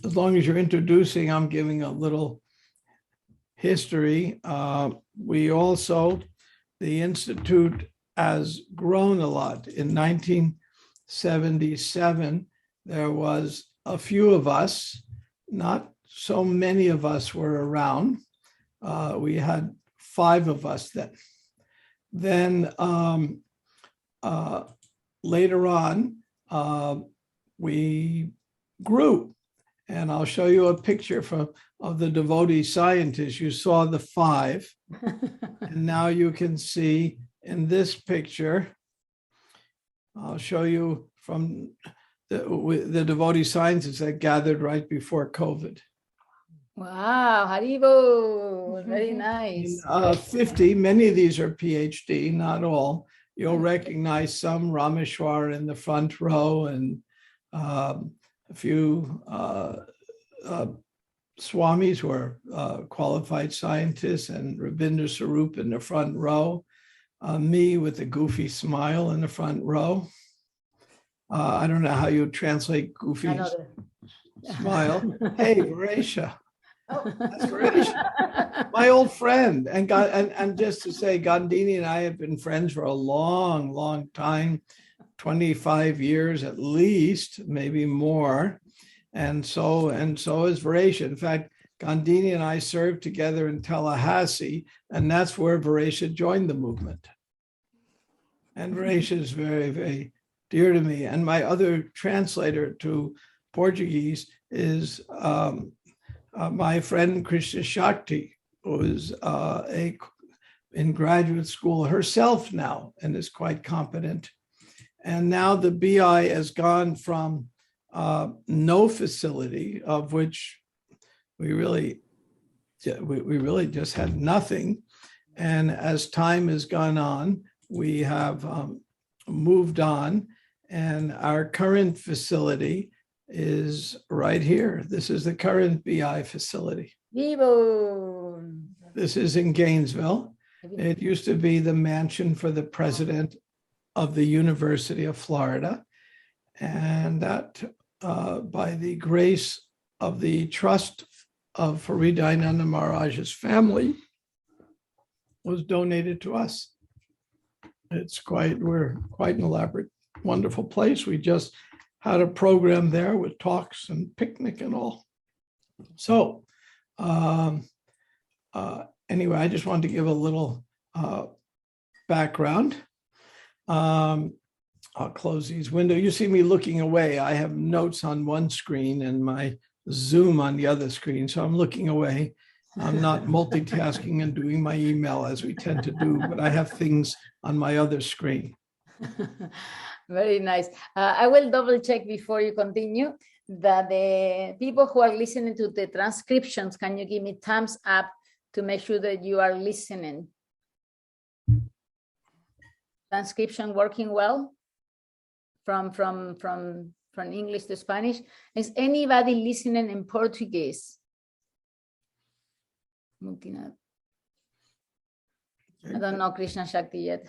as long as you're introducing, I'm giving a little history. The Institute has grown a lot. In 1977, there was a few of us, not so many of us were around. We had 5 of us then. Then later on, we grew. And I'll show you a picture of the devotee scientists. You saw the 5. And now you can see in this picture, I'll show you from the devotee scientists that gathered right before COVID. Wow, Haribo, very nice. 50, many of these are PhD, not all. You'll recognize some Rameshwar in the front row and a few Swamis who are qualified scientists, and Rabindra Sarup in the front row. Me with a goofy smile in the front row. I don't know how you translate goofy smile. Hey, Varesha. That's Varesha. My old friend. And just to say, Gandhini and I have been friends for a long, long time, 25 years at least, maybe more. And so is Varesha. In fact, Gandhini and I served together in Tallahassee, and that's where Varesha joined the movement. And Varesha is very, very dear to me. And my other translator to Portuguese is my friend Krishna Shakti, who is in graduate school herself now and is quite competent. And now the BI has gone from no facility, of which we really just had nothing. And as time has gone on, we have moved on, and our current facility is right here. This is the current BI facility. Vivo. This is in Gainesville. It used to be the mansion for the president of the University of Florida. And that, by the grace of the trust of Hridayananda Maharaj's family, was donated to us. We're quite an elaborate, wonderful place. We just had a program there with talks and picnic and all. So anyway, I just wanted to give a little background. I'll close these windows. You see me looking away. I have notes on one screen and my Zoom on the other screen. So I'm looking away. I'm not multitasking and doing my email as we tend to do, but I have things on my other screen. Very nice. I will double check before you continue that the people who are listening to the transcriptions, can you give me thumbs up to make sure that you are listening? Transcription working well from English to Spanish. Is anybody listening in Portuguese? I don't know Krishna Shakti yet.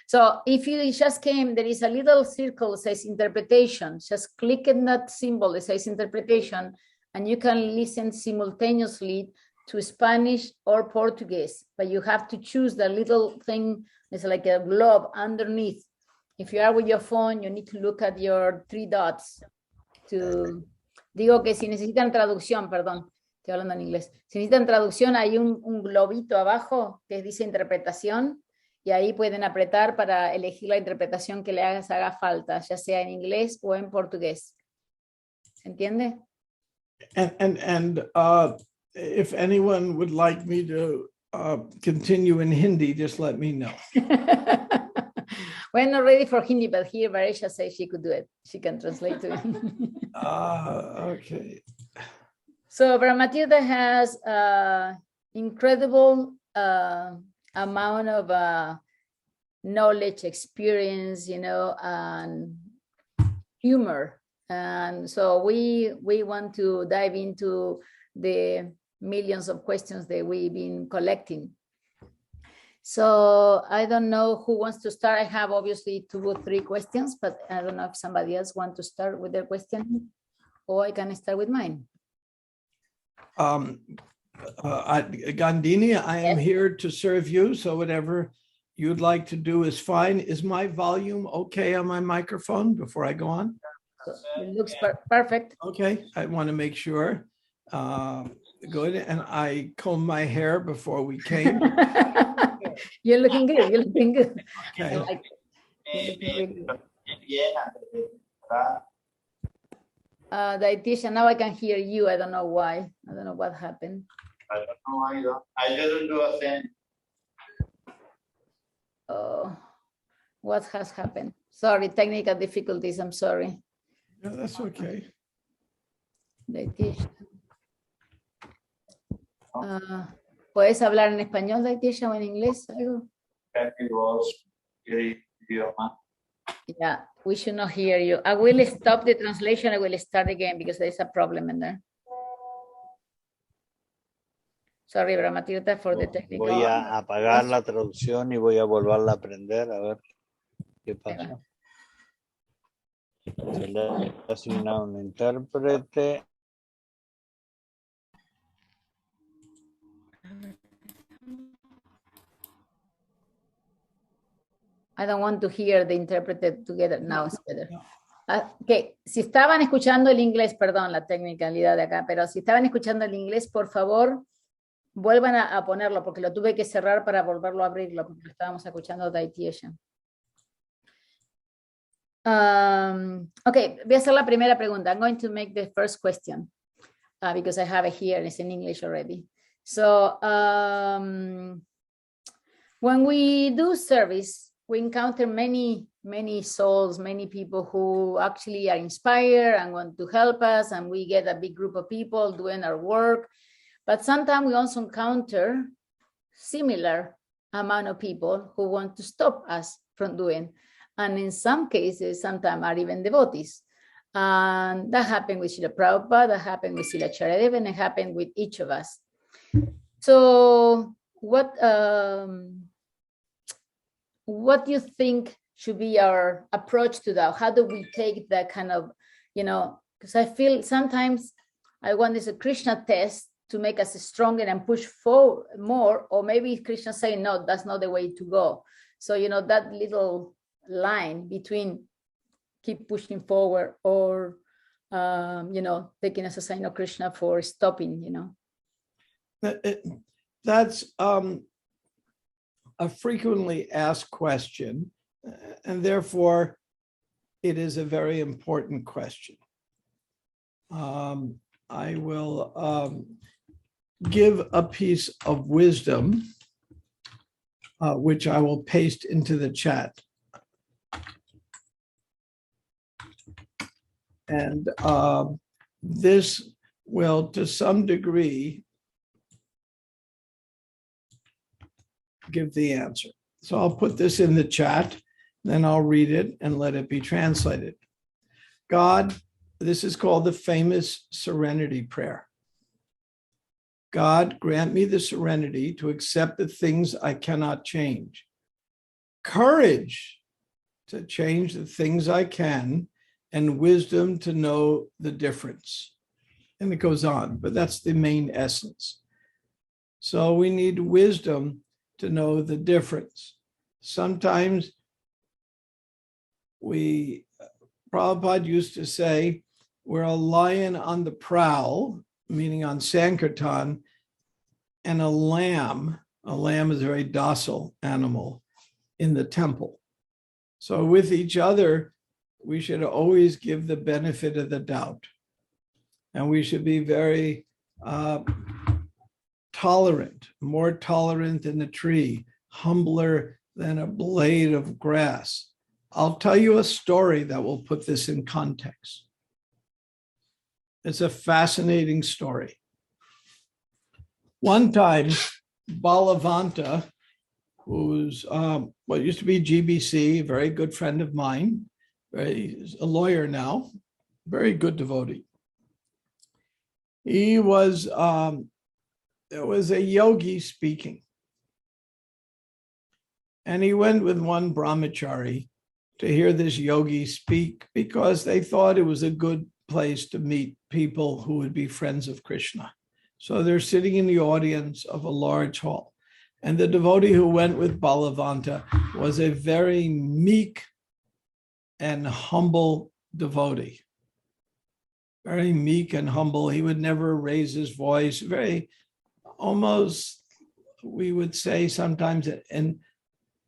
So if you just came, there is a little circle that says interpretation. Just click on that symbol that says interpretation, and you can listen simultaneously to Spanish or Portuguese, but you have to choose the little thing. It's like a globe underneath. If you are with your phone, you need to look at your 3 dots. Digo que si necesitan traducción, perdón, estoy hablando en inglés. Si necesitan traducción, hay un globito abajo que dice interpretación, y ahí pueden apretar para elegir la interpretación que les haga falta, ya sea en inglés o en portugués. ¿Se entiende? And if anyone would like me to continue in Hindi, just let me know. We're not ready for Hindi, but here Varesha says she could do it. She can translate to it. Okay. So Brahma Tirta has incredible amount of knowledge, experience, and humor. And so we want to dive into the millions of questions that we've been collecting. So I don't know who wants to start. I have obviously 2 or 3 questions, but I don't know if somebody else wants to start with their question. or I can start with mine. Gandini, I am Yes. here to serve you, so whatever you'd like to do is fine. Is my volume okay on my microphone before I go on? So it looks perfect. Okay, I want to make sure. Good, and I combed my hair before we came. You're looking good. You're looking good. I Okay, like it. You're looking really good. Dietitian, now I can hear you. I don't know why. I don't know what happened. I don't know either. I didn't do a thing. Oh, what has happened? Sorry, technical difficulties. I'm sorry. no, that's okay. Dietitian. ¿Puedes hablar en español, dietitian, o en inglés? Algo? It was very idioma. Yeah, we should not hear you. I will stop the translation. I will start again because there is a problem in there. Sorry, Brahma Tirta, for the technical. Voy a apagar la traducción y voy a volverla a aprender a ver qué pasa. Se le ha asignado un intérprete. I don't want to hear the interpreted together. Now it's better. No. Ok, si estaban escuchando el inglés, perdón, la tecnicalidad de acá, pero si estaban escuchando el inglés, por favor, vuelvan a ponerlo, porque lo tuve que cerrar para volverlo a abrirlo, porque lo estábamos escuchando dietitian. Ok, voy a hacer la primera pregunta. I'm going to make the first question, because I have it here, it's in English already. So, when we do service, we encounter many souls, many people who actually are inspired and want to help us, and we get a big group of people doing our work. But sometimes we also encounter similar amount of people who want to stop us from doing. And in some cases, sometimes are even devotees. And that happened with Srila Prabhupada, that happened with Srila Charadev, and it happened with each of us. So what do you think should be our approach to that? How do we take that kind of, because I feel sometimes I want this a Krishna test to make us stronger and push forward more, or maybe Krishna saying, no, that's not the way to go. So, that little line between keep pushing forward or, taking as a sign of Krishna for stopping, That's a frequently asked question, and therefore it is a very important question. I will give a piece of wisdom, which I will paste into the chat. And this will, to some degree, give the answer. So I'll put this in the chat, then I'll read it and let it be translated. God, this is called the famous serenity prayer. God, grant me the serenity to accept the things I cannot change, courage to change the things I can, and wisdom to know the difference. And it goes on, but that's the main essence. So we need wisdom to know the difference. Sometimes Prabhupada used to say, we're a lion on the prowl, meaning on Sankirtan, and a lamb is a very docile animal, in the temple. So with each other, we should always give the benefit of the doubt. And we should be very tolerant, more tolerant than a tree, humbler than a blade of grass. I'll tell you a story that will put this in context. It's a fascinating story. One time, Balavanta, who's what used to be GBC, a very good friend of mine, he's a lawyer now, very good devotee. He was, there was a yogi speaking. And he went with one brahmachari to hear this yogi speak because they thought it was a good place to meet people who would be friends of Krishna. So they're sitting in the audience of a large hall. And the devotee who went with Balavanta was a very meek and humble devotee. Very meek and humble. He would never raise his voice. Very, almost, we would say sometimes in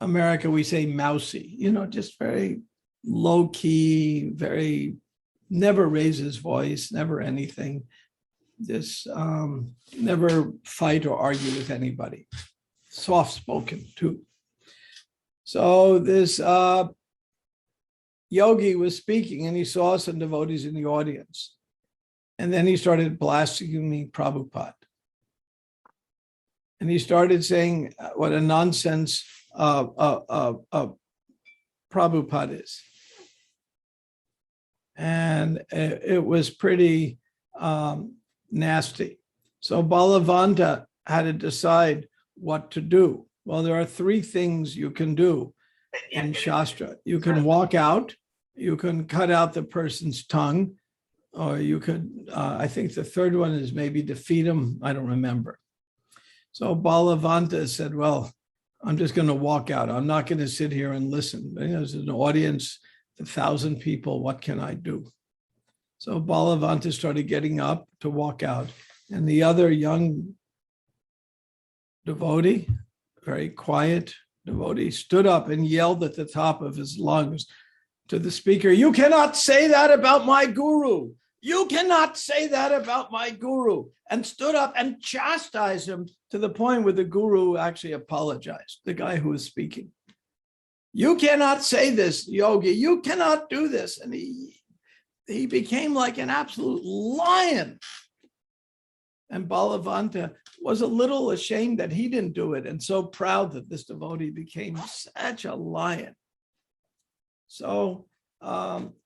America, we say mousy, just very low key, very, never raise his voice, never anything. Just never fight or argue with anybody. Soft spoken too. So this yogi was speaking and he saw some devotees in the audience. And then he started blaspheming Prabhupada. And he started saying what a nonsense Prabhupada is. And it was pretty nasty. So Balavanta had to decide what to do. Well, there are three things you can do in Shastra. You can walk out, you can cut out the person's tongue, or you could, I think the third one is maybe defeat him. I don't remember. So Balavanta said, well, I'm just going to walk out. I'm not going to sit here and listen. There's an audience, 1,000 people. What can I do? So Balavanta started getting up to walk out. And the other young devotee, very quiet devotee, stood up and yelled at the top of his lungs to the speaker, "You cannot say that about my guru. You cannot say that about my guru," and stood up and chastised him to the point where the guru actually apologized, the guy who was speaking. "You cannot say this, yogi. You cannot do this." And he became like an absolute lion. And Balavanta was a little ashamed that he didn't do it and so proud that this devotee became such a lion. So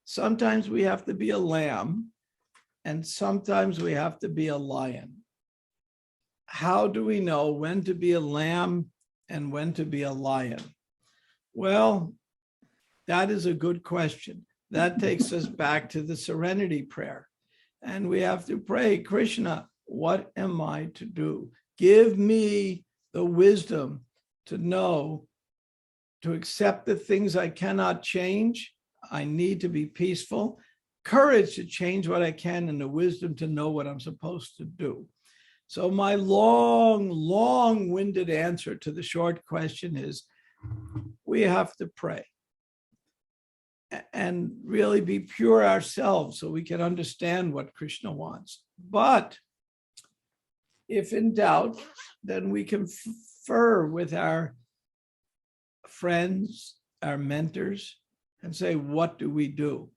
sometimes we have to be a lamb and sometimes we have to be a lion. How do we know when to be a lamb and when to be a lion? Well, that is a good question. That takes us back to the serenity prayer. And we have to pray, Krishna, what am I to do? Give me the wisdom to know, to accept the things I cannot change. I need to be peaceful, courage to change what I can, and the wisdom to know what I'm supposed to do. So my long-winded answer to the short question is, we have to pray and really be pure ourselves so we can understand what Krishna wants. But if in doubt, then we confer with our friends, our mentors, and say, what do we do?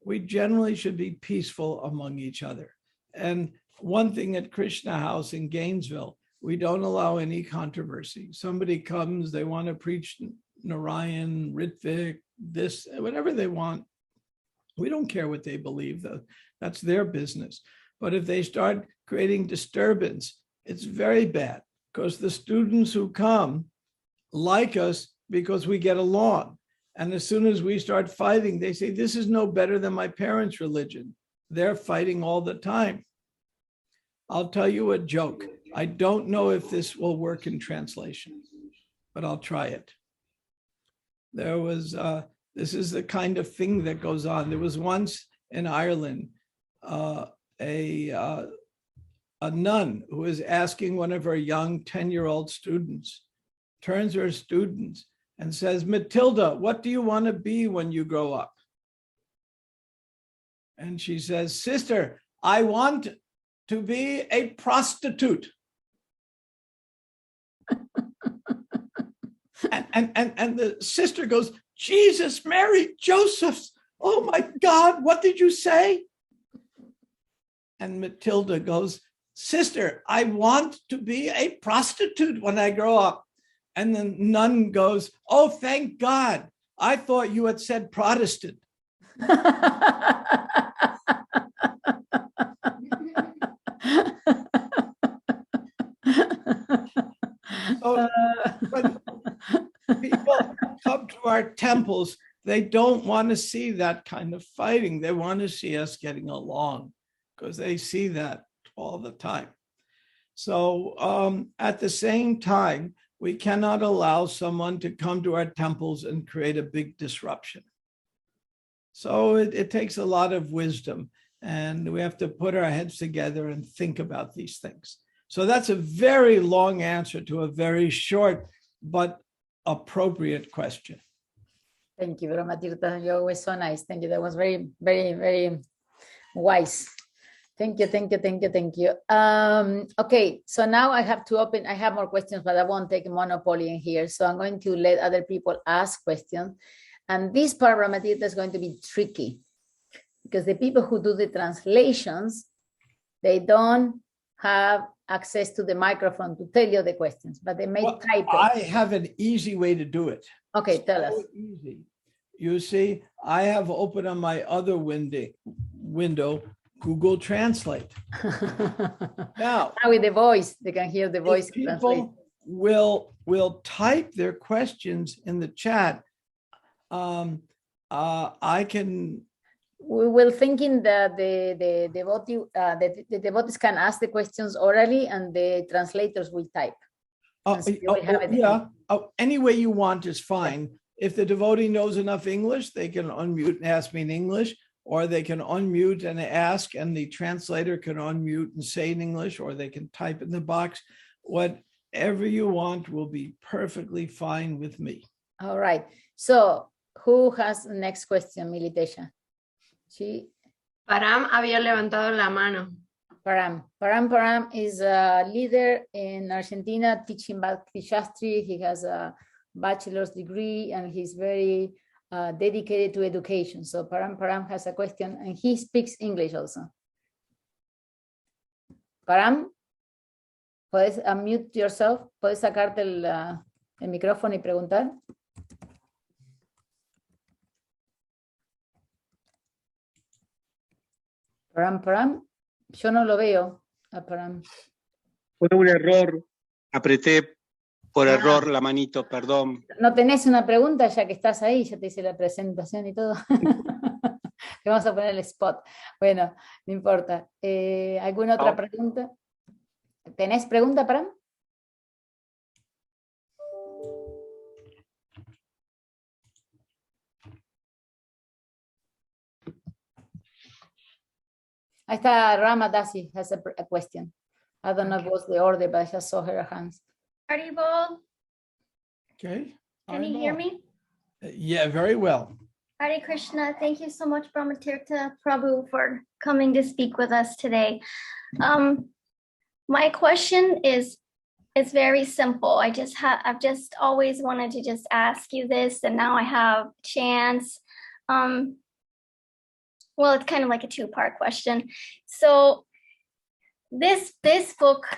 We generally should be peaceful among each other. And one thing at Krishna House in Gainesville, we don't allow any controversy. Somebody comes, they want to preach Narayan, Ritvik, this, whatever they want. We don't care what they believe. That's their business. But if they start creating disturbance, it's very bad because the students who come like us because we get along. And as soon as we start fighting, they say, this is no better than my parents' religion. They're fighting all the time. I'll tell you a joke. I don't know if this will work in translation, but I'll try it. There was, this is the kind of thing that goes on. There was once in Ireland, a nun who was asking one of her young 10-year-old students, turns to her students and says, Matilda, what do you want to be when you grow up? And she says, sister, I want to be a prostitute. and the sister goes, Jesus, Mary, Joseph, oh my God, what did you say? And Matilda goes, sister, I want to be a prostitute when I grow up. And the nun goes, oh, thank God. I thought you had said Protestant. So when people come to our temples, they don't want to see that kind of fighting. They want to see us getting along because they see that all the time. So at the same time, we cannot allow someone to come to our temples and create a big disruption. So it takes a lot of wisdom, and we have to put our heads together and think about these things. So that's a very long answer to a very short but appropriate question. Thank you, Brahma Tirta. You're always so nice. Thank you. That was very, very, very wise. Thank you, thank you, thank you, thank you. Okay, so now I have to open, I have more questions, but I won't take a monopoly in here. So I'm going to let other people ask questions. And this part, Brahma Tirta, is going to be tricky because the people who do the translations, they don't have access to the microphone to tell you the questions, but they may type it. I have an easy way to do it. Okay, tell us. Easy. You see, I have open on my other window Google Translate. Now, with the voice, they can hear the voice. People will type their questions in the chat. I can. We will thinking that the devotees can ask the questions orally, and the translators will type. Any way you want is fine. If the devotee knows enough English, they can unmute and ask me in English, or they can unmute and ask, and the translator can unmute and say in English, or they can type in the box. Whatever you want will be perfectly fine with me. All right. So who has the next question, Militesha? Param había levantado la mano. Param is a leader in Argentina teaching Bhakti Shastri. He has a bachelor's degree and he's very dedicated to education. So Param has a question and he speaks English also. Param, ¿puedes unmute yourself? ¿Puedes sacarte el micrófono y preguntar? Param, yo no lo veo a Param. Fue un error, apreté por error la manito, perdón. ¿No tenés una pregunta ya que estás ahí? Ya te hice la presentación y todo. Te vamos a poner el spot. Bueno, no importa. ¿Alguna otra pregunta? ¿Tenés pregunta, Param? Ahí está Rama Dasi has a question. I don't know if it was the order, but I just saw her hands. Haribol, Okay. can you hear me? Yeah, very well. Hare Krishna, thank you so much, Brahma Tirta Prabhu, for coming to speak with us today. My question is very simple. I've just always wanted to just ask you this, and now I have a chance. Well, it's kind of like a two-part question. So this book,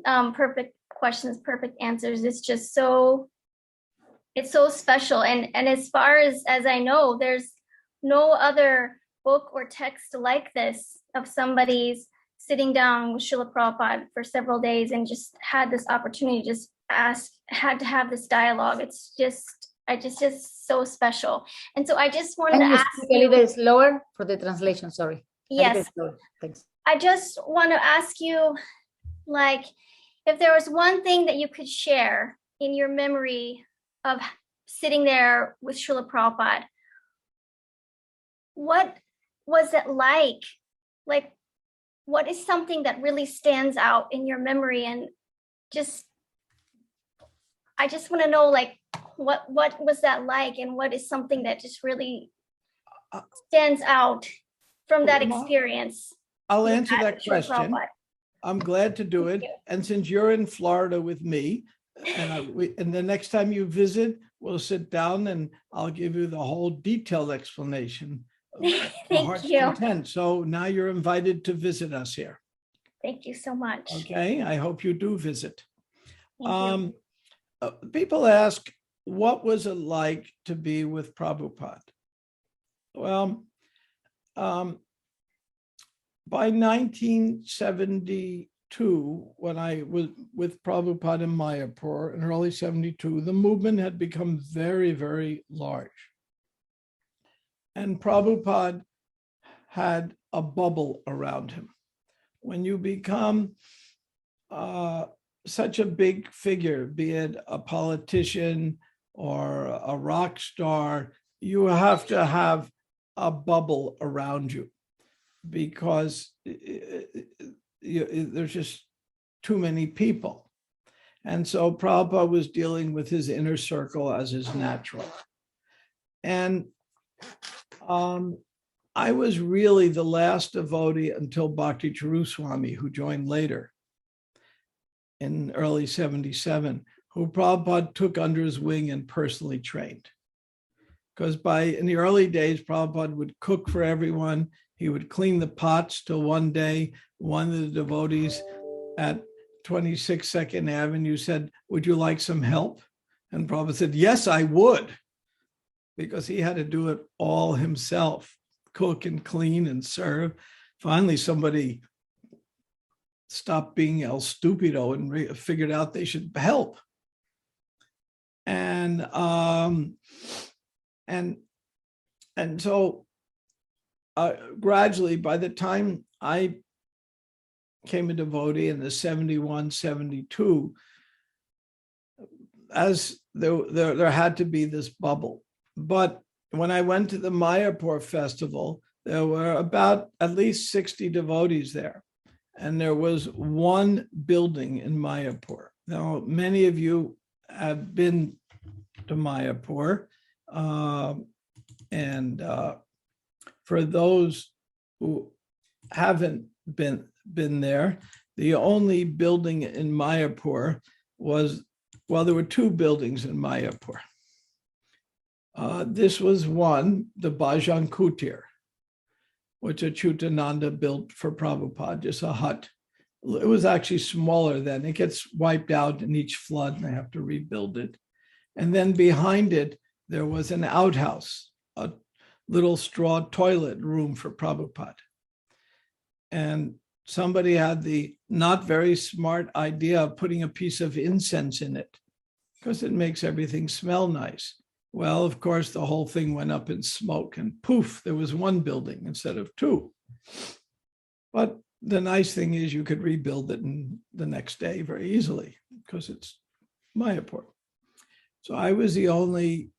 Perfect Questions, Perfect Answers, it's just so special. And as far as I know, there's no other book or text like this of somebody's sitting down with Srila Prabhupada for several days and just had this opportunity to had to have this dialogue. It's just so special. And so I just wanted to ask you a little slower for the translation, sorry. Yes. Thanks. I just want to ask you, like, if there was one thing that you could share in your memory of sitting there with Srila Prabhupada, what was it like? Like, what is something that really stands out in your memory? And I just want to know, like, what was that like, and what is something that just really stands out from that experience? I'll answer that question. I'm glad to do it. And since you're in Florida with me, and the next time you visit, we'll sit down and I'll give you the whole detailed explanation. Thank you. Content. So now you're invited to visit us here. Thank you so much. Okay, I hope you do visit. Thank you. People ask, what was it like to be with Prabhupada? Well, by 1972, when I was with Prabhupada in Mayapur in early 72, the movement had become very, very large. And Prabhupada had a bubble around him. When you become such a big figure, be it a politician or a rock star, you have to have a bubble around you because there's just too many people. And so Prabhupada was dealing with his inner circle as is natural. And I was really the last devotee until Bhakti Swami, who joined later in early 77, who Prabhupada took under his wing and personally trained. Because in the early days, Prabhupada would cook for everyone. He would clean the pots till one day, one of the devotees at 26 Second Avenue said, "Would you like some help?" And Prabhupada said, "Yes, I would," because he had to do it all himself, cook and clean and serve. Finally, somebody stopped being El Stupido and figured out they should help. And so gradually, by the time I came a devotee in the 71, 72, as there had to be this bubble. But when I went to the Mayapur festival, there were about at least 60 devotees there. And there was one building in Mayapur. Now, many of you have been to Mayapur. And for those who haven't been there, the only building in Mayapur was, well, there were two buildings in Mayapur. This was one, the Bhajan Kutir, which Achyutananda built for Prabhupada, just a hut. It was actually smaller then. It gets wiped out in each flood and they have to rebuild it. And then behind it, there was an outhouse, a little straw toilet room for Prabhupada. And somebody had the not very smart idea of putting a piece of incense in it because it makes everything smell nice. Well, of course, the whole thing went up in smoke and poof, there was one building instead of two. But the nice thing is you could rebuild it in the next day very easily because it's Mayapur. So I was the only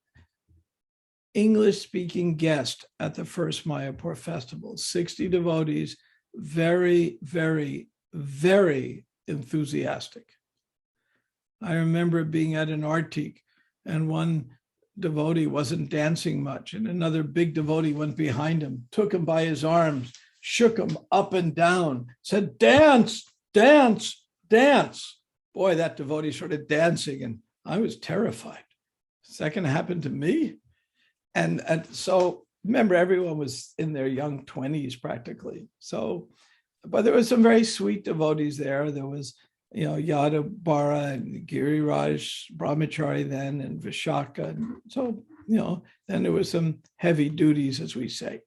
English-speaking guest at the first Mayapur festival, 60 devotees, very, very, very enthusiastic. I remember being at an artik and one devotee wasn't dancing much and another big devotee went behind him, took him by his arms, shook him up and down, said, "Dance, dance, dance." Boy, that devotee started dancing and I was terrified. Second happened to me. And so remember, everyone was in their young 20s practically. So, but there were some very sweet devotees there. There was, Yadav Bara and Giriraj Brahmachari then and Vishaka. And so, then there was some heavy duties, as we say.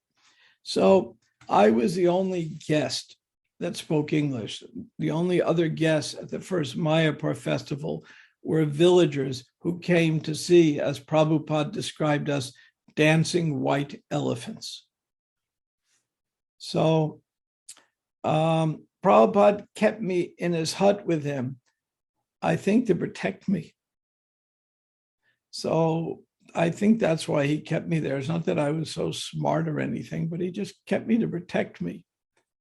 So I was the only guest that spoke English. The only other guests at the first Mayapur festival were villagers who came to see, as Prabhupada described us, dancing white elephants. So Prabhupada kept me in his hut with him, I think to protect me. So I think that's why he kept me there. It's not that I was so smart or anything, but he just kept me to protect me.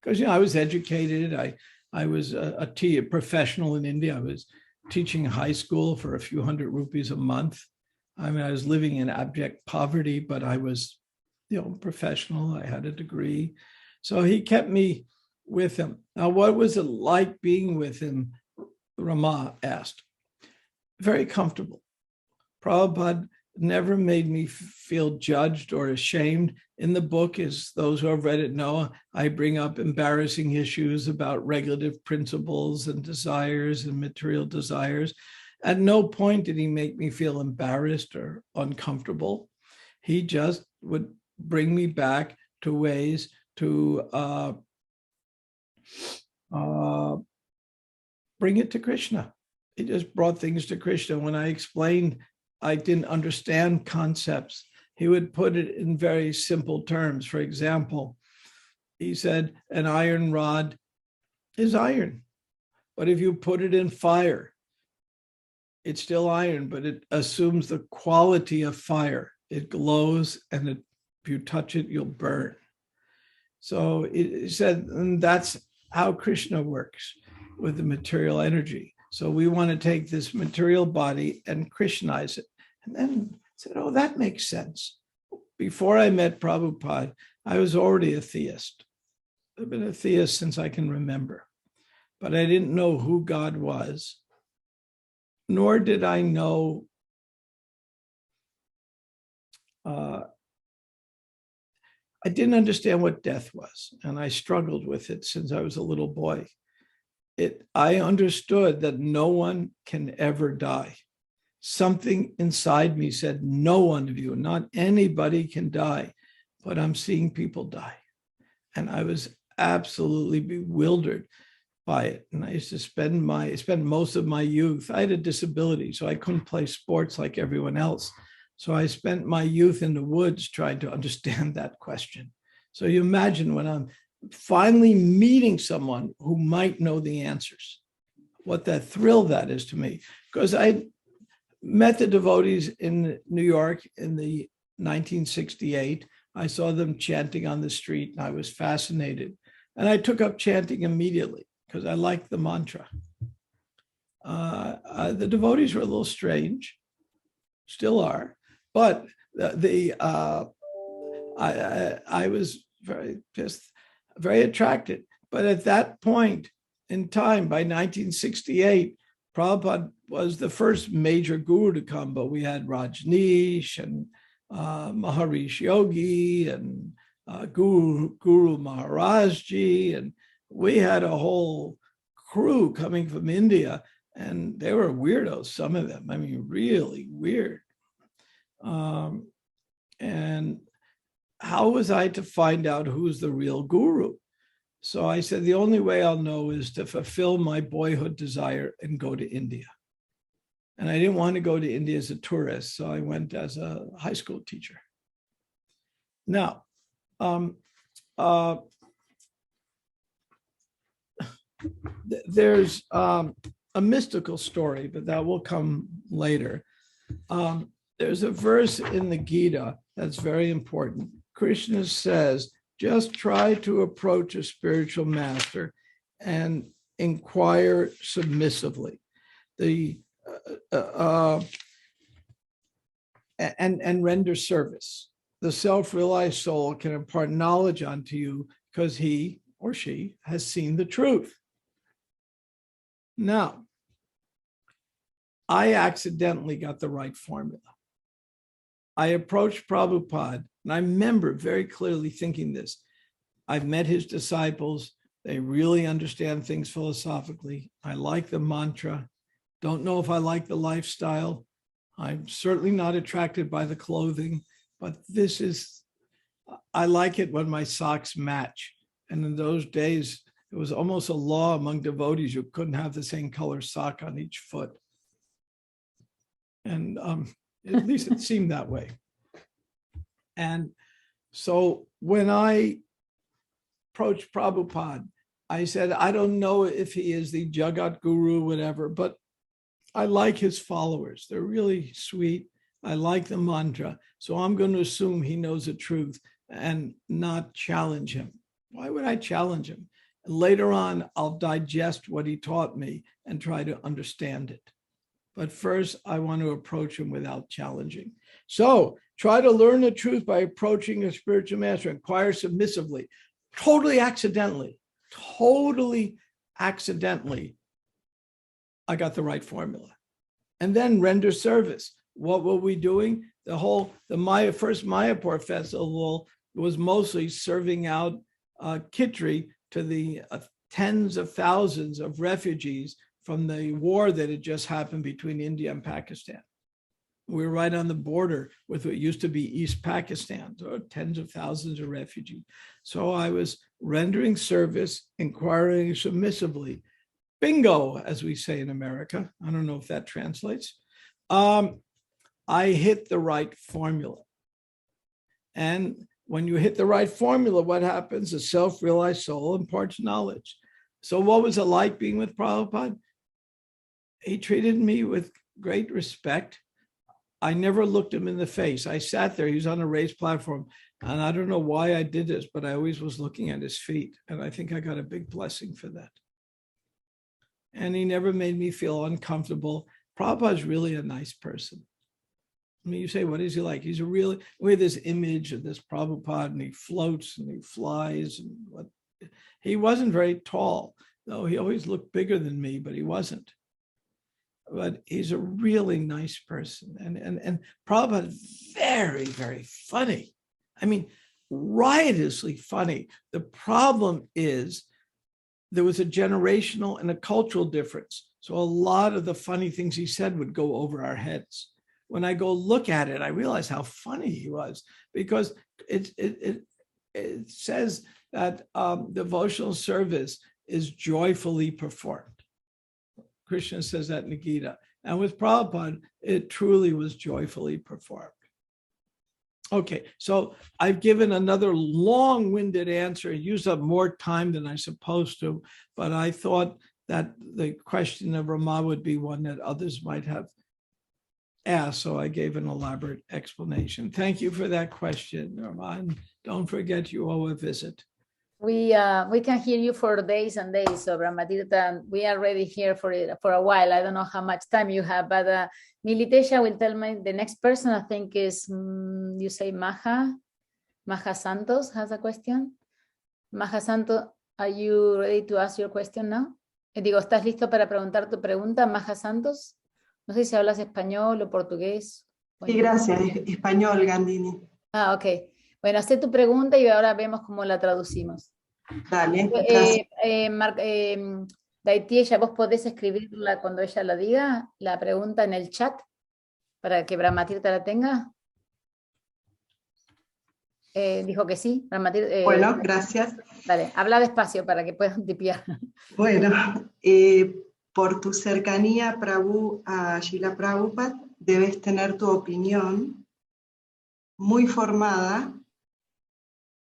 Because, I was educated. I was a professional in India. I was teaching high school for a few hundred rupees a month. I mean, I was living in abject poverty, but I was, professional. I had a degree. So he kept me with him. Now, what was it like being with him? Rama asked. Very comfortable. Prabhupada never made me feel judged or ashamed. In the book, as those who have read it know, I bring up embarrassing issues about regulative principles and desires and material desires. At no point did he make me feel embarrassed or uncomfortable. He just would bring me back to ways to bring it to Krishna. He just brought things to Krishna. When I explained, I didn't understand concepts. he would put it in very simple terms. For example, he said, an iron rod is iron, but if you put it in fire, it's still iron, but it assumes the quality of fire. It glows, and if you touch it, you'll burn. So it said, and that's how Krishna works with the material energy. So we want to take this material body and Krishnaize it. And then said, oh, that makes sense. Before I met Prabhupada, I was already a theist. I've been a theist since I can remember, but I didn't know who God was, nor did I know I didn't understand what death was, and I struggled with it since I was a little boy. I understood that no one can ever die. Something inside me said, no one of you, not anybody can die, but I'm seeing people die. And I was absolutely bewildered by it. And I used to spend most of my youth. I had a disability, so I couldn't play sports like everyone else. So I spent my youth in the woods trying to understand that question. So you imagine when I'm finally meeting someone who might know the answers, what that thrill that is to me. Because I met the devotees in New York in the 1968. I saw them chanting on the street and I was fascinated. And I took up chanting immediately because I liked the mantra. The devotees were a little strange, still are. But I was very attracted. But at that point in time, by 1968, Prabhupada was the first major guru to come. But we had Rajneesh and Maharishi Yogi and Guru Maharajji, and we had a whole crew coming from India, and they were weirdos, some of them. I mean, really weird. And how was I to find out who's the real guru? So I said, the only way I'll know is to fulfill my boyhood desire and go to India. And I didn't want to go to India as a tourist, so I went as a high school teacher. Now, there's a mystical story, but that will come later. There's a verse in the Gita that's very important. Krishna says, just try to approach a spiritual master and inquire submissively. And render service. The self-realized soul can impart knowledge onto you because he or she has seen the truth. Now, I accidentally got the right formula. I approached Prabhupada, and I remember very clearly thinking this. I've met his disciples. They really understand things philosophically. I like the mantra. Don't know if I like the lifestyle. I'm certainly not attracted by the clothing, but I like it when my socks match. And in those days, it was almost a law among devotees. You couldn't have the same color sock on each foot. And at least it seemed that way. And so when I approached Prabhupada, I said, I don't know if he is the Jagat Guru, whatever, but I like his followers. They're really sweet. I like the mantra. So I'm going to assume he knows the truth and not challenge him. Why would I challenge him? Later on, I'll digest what he taught me and try to understand it. But first, I want to approach him without challenging. So try to learn the truth by approaching a spiritual master. Inquire submissively. Totally accidentally, I got the right formula. And then render service. What were we doing? The first Mayapur festival was mostly serving out kitri to the tens of thousands of refugees from the war that had just happened between India and Pakistan. We were right on the border with what used to be East Pakistan, so tens of thousands of refugees. So I was rendering service, inquiring submissively. Bingo, as we say in America. I don't know if that translates. I hit the right formula. And when you hit the right formula, what happens? A self-realized soul imparts knowledge. So what was it like being with Prabhupada? He treated me with great respect. I never looked him in the face. I sat there, he was on a raised platform, and I don't know why I did this, but I always was looking at his feet. And I think I got a big blessing for that. And he never made me feel uncomfortable. Prabhupada's really a nice person. I mean, you say, what is he like? He's a really, we have this image of this Prabhupada, and he floats and he flies. And what, he wasn't very tall, though he always looked bigger than me, but he wasn't. But he's a really nice person. And Prabhupada, very, very funny. I mean, riotously funny. The problem is there was a generational and a cultural difference. So a lot of the funny things he said would go over our heads. When I go look at it, I realize how funny he was, because it says that devotional service is joyfully performed. Krishna says that in the Gita. And with Prabhupada, it truly was joyfully performed. Okay, so I've given another long-winded answer, used up more time than I'm supposed to, but I thought that the question of Rama would be one that others might have asked, so I gave an elaborate explanation. Thank you for that question, Rama, and don't forget you owe a visit. We can hear you for days and days, so Brahma Tirtha, we are already here for a while. I don't know how much time you have, but Militesha will tell me the next person. I think is you say Maha Santos has a question. Maha Santos, are you ready to ask your question now? Digo, ¿estás listo para preguntar tu pregunta, Maha Santos? No sé si hablas español o portugués. Sí, gracias. Español, Gandini. Ah, ok. Bueno, haz tu pregunta y ahora vemos cómo la traducimos. Dale, Daitieya, ¿vos podés escribirla cuando ella la diga, la pregunta en el chat, para que Brahma Tirtha la tenga? Dijo que sí, Brahma Tirtha. Bueno, gracias. Dale, habla despacio para que puedan tipear. Bueno, por tu cercanía, Prabhu, a Srila Prabhupada, debes tener tu opinión muy formada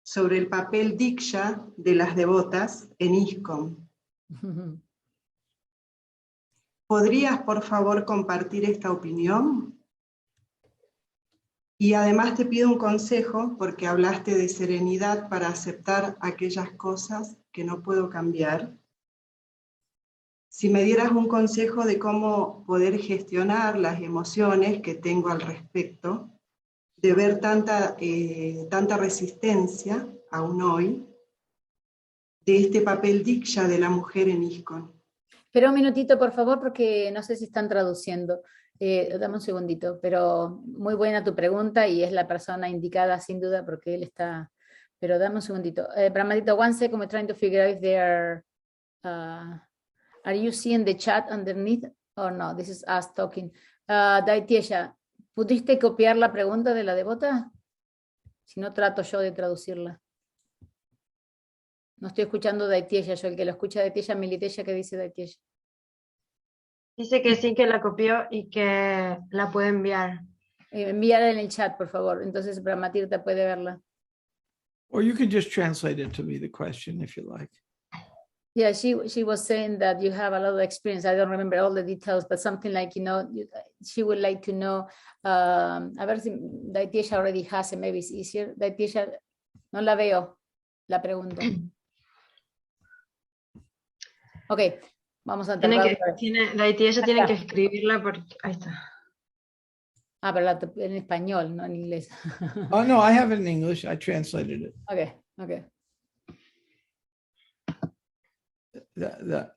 sobre el papel diksha de las devotas en ISKCON. ¿Podrías, por favor, compartir esta opinión? Y además te pido un consejo, porque hablaste de serenidad para aceptar aquellas cosas que no puedo cambiar. Si me dieras un consejo de cómo poder gestionar las emociones que tengo al respecto, de ver tanta resistencia, aún hoy, de este papel diksha de la mujer en ISKCON. Espera un minutito, por favor, porque no sé si están traduciendo. Dame un segundito, pero muy buena tu pregunta y es la persona indicada sin duda porque él está... Pero dame un segundito. Brahmadita, one second, we're trying to figure out if they are you seeing the chat underneath or no? This is us talking. Daitieya, ¿pudiste copiar la pregunta de la devota? Si no, trato yo de traducirla. No estoy escuchando Daitieya, yo el que lo escucha Daitieya, Militesha, ¿qué dice Daitieya? Dice que sí, que la copió y que la puede enviar. Envíala en el chat, por favor. Entonces Brahma Tirtha puede verla. Or you can just translate it to me, the question, if you like. Yeah, she was saying that you have a lot of experience. I don't remember all the details, but something like, she would like to know, a ver si Daitieya already has it, maybe it's easier. Daitieya, no la veo, la pregunta. Ok, vamos a tratar. Daitieya tiene que escribirla porque, ahí está. Ah, pero en español, no en inglés. Oh, no, I have it in English. I translated it. Okay.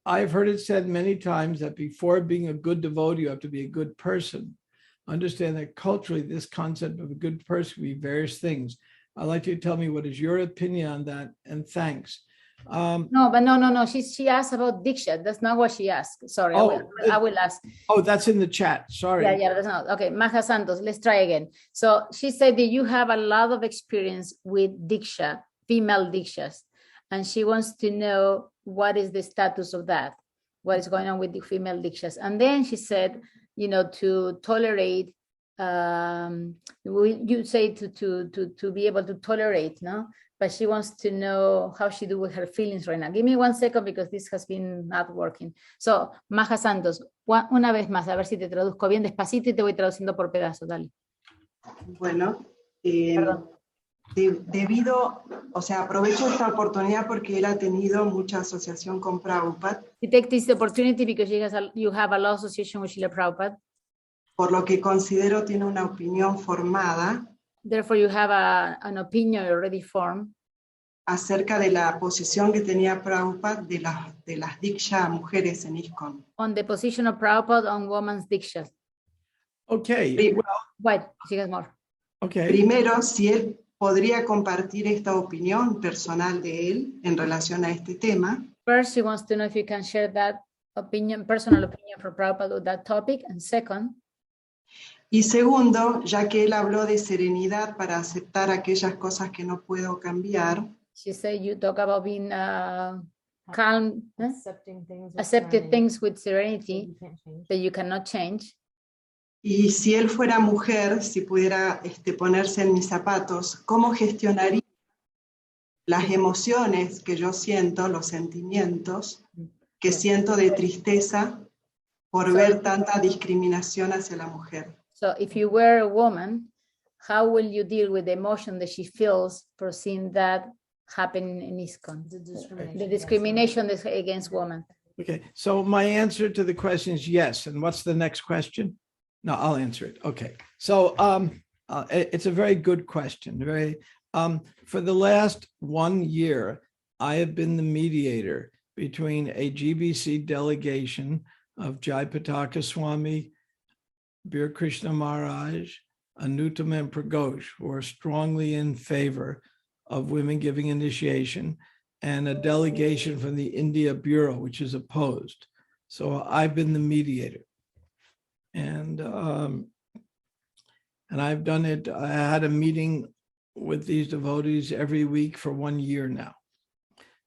I've heard it said many times that before being a good devotee, you have to be a good person. Understand that culturally, this concept of a good person can be various things. I'd like you to tell me what is your opinion on that, and thanks. No. She asked about Diksha. That's not what she asked. Sorry, I will ask. Oh, that's in the chat. Sorry. Yeah, that's not. Okay, Maha Santos, let's try again. So she said that you have a lot of experience with Diksha, female Dikshas, and she wants to know what is the status of that, what is going on with the female Dikshas. And then she said, to tolerate you say to be able to tolerate, no? But she wants to know how she do with her feelings right now. Give me 1 second because this has been not working. So, Maja Santos, una vez más, a ver si te traduzco bien despacito y te voy traduciendo por pedazos, dale. Bueno, Perdón. debido, o sea, aprovecho esta oportunidad porque él ha tenido mucha asociación con Prabhupada, You take this opportunity because you have a law association with Srila Prabhupada. por lo que considero tiene una opinión formada Therefore, you have an opinion already formed acerca de la posición que tenía Prabhupada de las diksha mujeres en ISKCON. on the position of Prabhupada on women's dikshas. Okay, Pri- well, What? Sigas more. okay. Primero, si él podría compartir esta opinión personal de él en relación a este tema. First, she wants to know if you can share that opinion, personal opinion for Prabhupada with that topic. And second, Y segundo, ya que él habló de serenidad para aceptar aquellas cosas que no puedo cambiar, she said you talk about being calm, Accepting things. with accepting serenity things with that serenity you can't change. that you cannot change. y si él fuera mujer, si pudiera ponerse en mis zapatos, ¿cómo gestionaría las emociones que yo siento, los sentimientos que siento de tristeza por ver tanta discriminación hacia la mujer? So if you were a woman, how will you deal with the emotion that she feels for seeing that happen in ISKCON? The discrimination against women. Okay, so my answer to the question is yes. And what's the next question? No, I'll answer it. Okay, so it's a very good question. For the last 1 year, I have been the mediator between a GBC delegation of Jayapataka Swami, Bir Krishna Maharaj, Anuttam and Pragosh, who are strongly in favor of women giving initiation, and a delegation from the India Bureau, which is opposed. So I've been the mediator. And I've done it. I had a meeting with these devotees every week for 1 year now.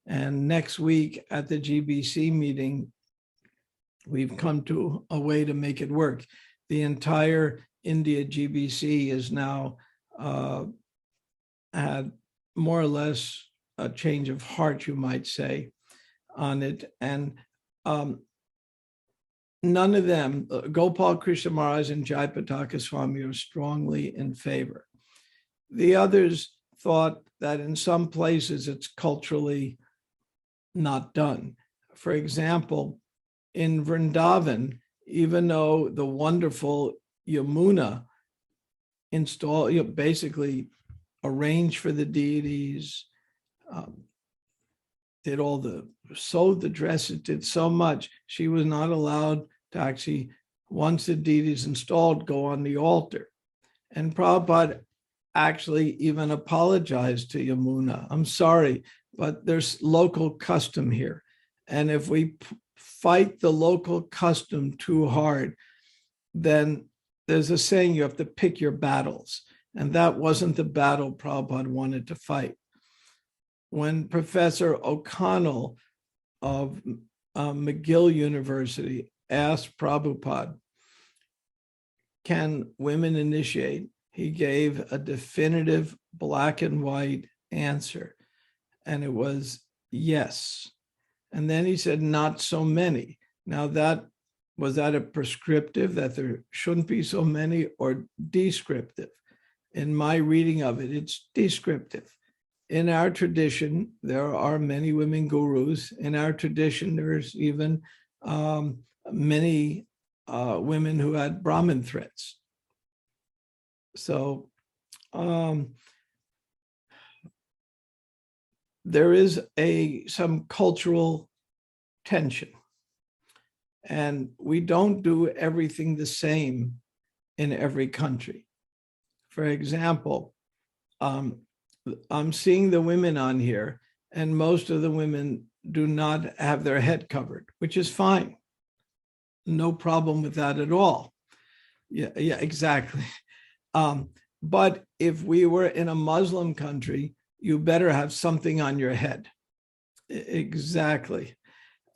And next week at the GBC meeting, we've come to a way to make it work. The entire India GBC is now had more or less a change of heart, you might say, on it. And none of them, Gopal Krishna Maharaj and Jayapataka Swami, are strongly in favor. The others thought that in some places it's culturally not done. For example, in Vrindavan, even though the wonderful Yamuna installed, basically arranged for the deities, sewed the dresses, did so much, she was not allowed to actually, once the deities installed, go on the altar. And Prabhupada actually even apologized to Yamuna. I'm sorry, but there's local custom here. And if we fight the local custom too hard, then there's a saying, you have to pick your battles. And that wasn't the battle Prabhupada wanted to fight. When Professor O'Connell of McGill University asked Prabhupada, can women initiate? He gave a definitive black and white answer. And it was yes. And then he said, not so many. Now was that a prescriptive that there shouldn't be so many, or descriptive? In my reading of it, it's descriptive. In our tradition, there are many women gurus. In our tradition, there's even many women who had Brahmin threads. So there is some cultural tension, and we don't do everything the same in every country. For example, I'm seeing the women on here, and most of the women do not have their head covered, which is fine. No problem with that at all. Yeah, exactly. But if we were in a Muslim country, you better have something on your head. Exactly.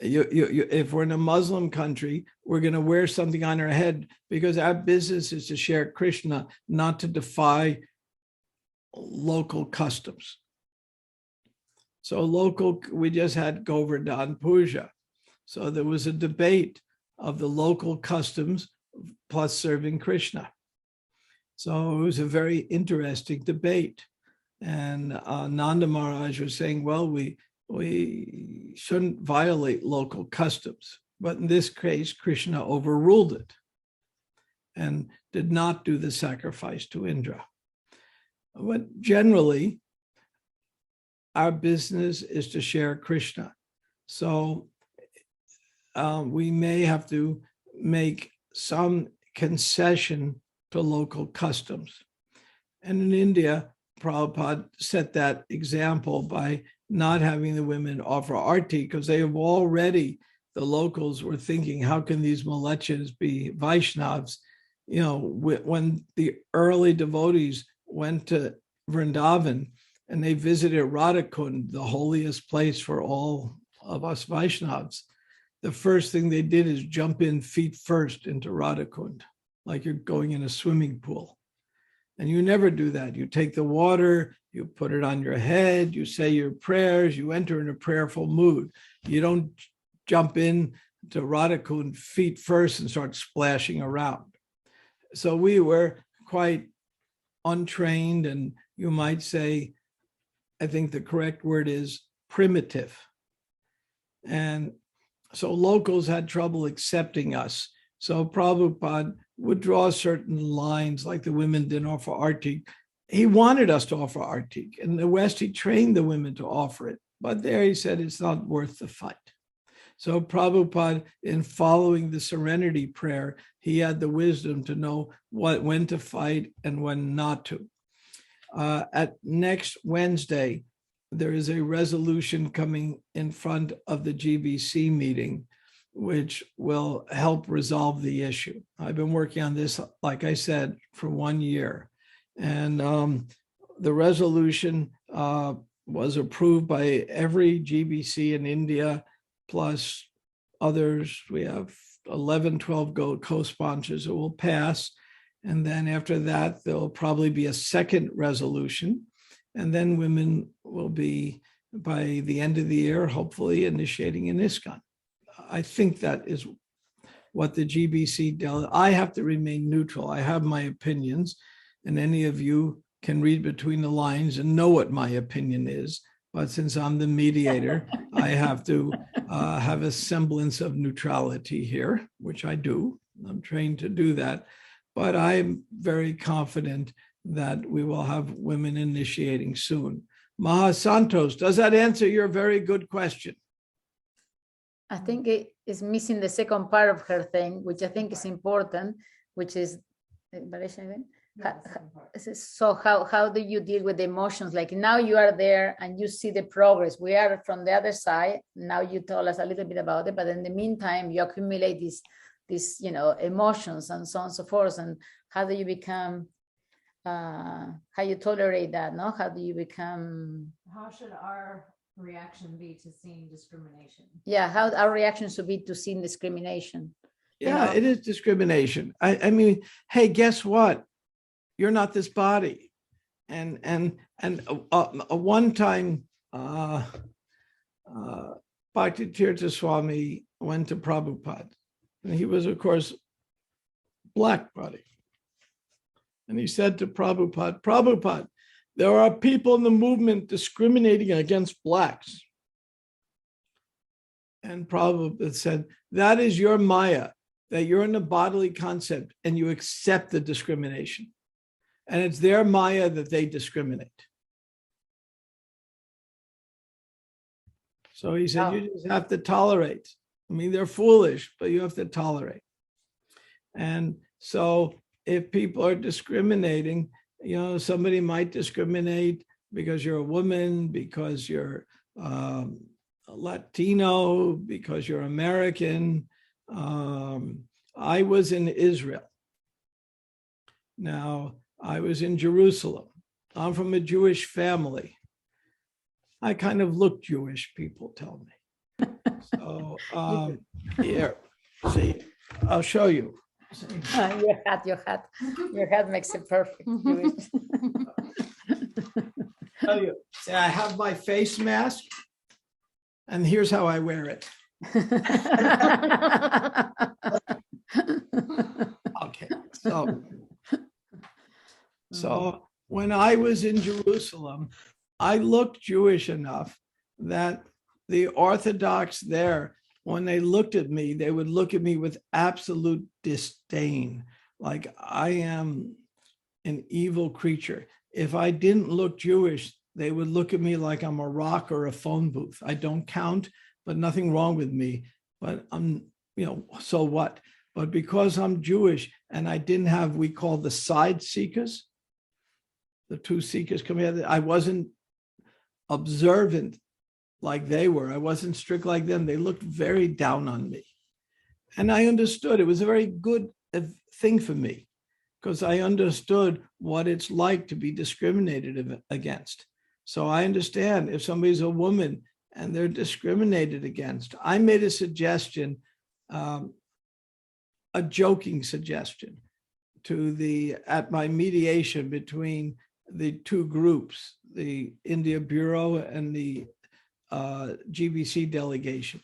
If we're in a Muslim country, we're going to wear something on our head because our business is to share Krishna, not to defy local customs. So we just had Govardhan Puja. So there was a debate of the local customs plus serving Krishna. So it was a very interesting debate. And Nanda Maharaj was saying, well, we shouldn't violate local customs. But in this case, Krishna overruled it and did not do the sacrifice to Indra. But generally, our business is to share Krishna. So we may have to make some concession to local customs. And in India, Prabhupada set that example by not having the women offer arti because they have already, the locals were thinking, how can these Malechas be Vaishnavas? You know, when the early devotees went to Vrindavan and they visited Radhakund, the holiest place for all of us Vaishnavas, the first thing they did is jump in feet first into Radhakund, like you're going in a swimming pool. And you never do that. You take the water, you put it on your head, you say your prayers, you enter in a prayerful mood. You don't jump in to Radhakund feet first and start splashing around. So we were quite untrained, and you might say, I think the correct word is primitive. And so locals had trouble accepting us. So Prabhupada would draw certain lines, like the women didn't offer artik. He wanted us to offer artik. In the West, he trained the women to offer it. But there he said it's not worth the fight. So Prabhupada, in following the serenity prayer, he had the wisdom to know when to fight and when not to. At next Wednesday, there is a resolution coming in front of the GBC meeting, which will help resolve the issue. I've been working on this, like I said, for 1 year. And the resolution was approved by every GBC in India, plus others. We have 11, 12 co-sponsors that will pass. And then after that, there'll probably be a second resolution. And then women will be, by the end of the year, hopefully initiating an ISKCON. I think that is what the GBC does. I have to remain neutral. I have my opinions, and any of you can read between the lines and know what my opinion is. But since I'm the mediator, I have to have a semblance of neutrality here, which I do. I'm trained to do that. But I'm very confident that we will have women initiating soon. Mahasantos, does that answer your very good question? I think it is missing the second part of her thing, which I think is important, which is, so how do you deal with the emotions? Like now you are there and you see the progress. We are from the other side. Now you told us a little bit about it, but in the meantime, you accumulate these emotions and so on and so forth. And how do you become, how you tolerate that, no? How do you become? How should our reaction be to seeing discrimination? Yeah, how our reaction should be to seeing discrimination. Yeah, it is discrimination. I mean, hey, guess what? You're not this body. And a one-time Bhakti Tirta Swami went to Prabhupada. And he was, of course, black body. And he said to Prabhupada, Prabhupada, there are people in the movement discriminating against blacks. And Prabhupada said, that is your Maya, that you're in a bodily concept and you accept the discrimination. And it's their Maya that they discriminate. So he said, you just have to tolerate. I mean, they're foolish, but you have to tolerate. And so if people are discriminating, somebody might discriminate because you're a woman, because you're Latino, because you're American. I was in Israel. Now, I was in Jerusalem. I'm from a Jewish family. I kind of look Jewish, people tell me. So here, see, I'll show you. See? Your hat makes it perfect. Tell you, see, I have my face mask, and here's how I wear it. Okay, so when I was in Jerusalem, I looked Jewish enough that the Orthodox there, when they looked at me, they would look at me with absolute disdain, like I am an evil creature. If I didn't look Jewish, they would look at me like I'm a rock or a phone booth. I don't count, but nothing wrong with me. But I'm, so what? But because I'm Jewish and I didn't have, we call the side seekers, the two seekers come here, I wasn't observant like they were. I wasn't strict like them. They looked very down on me. And I understood. It was a very good thing for me because I understood what it's like to be discriminated against. So I understand if somebody's a woman and they're discriminated against. I made a suggestion, a joking suggestion at my mediation between the two groups, the India Bureau and the GBC delegation.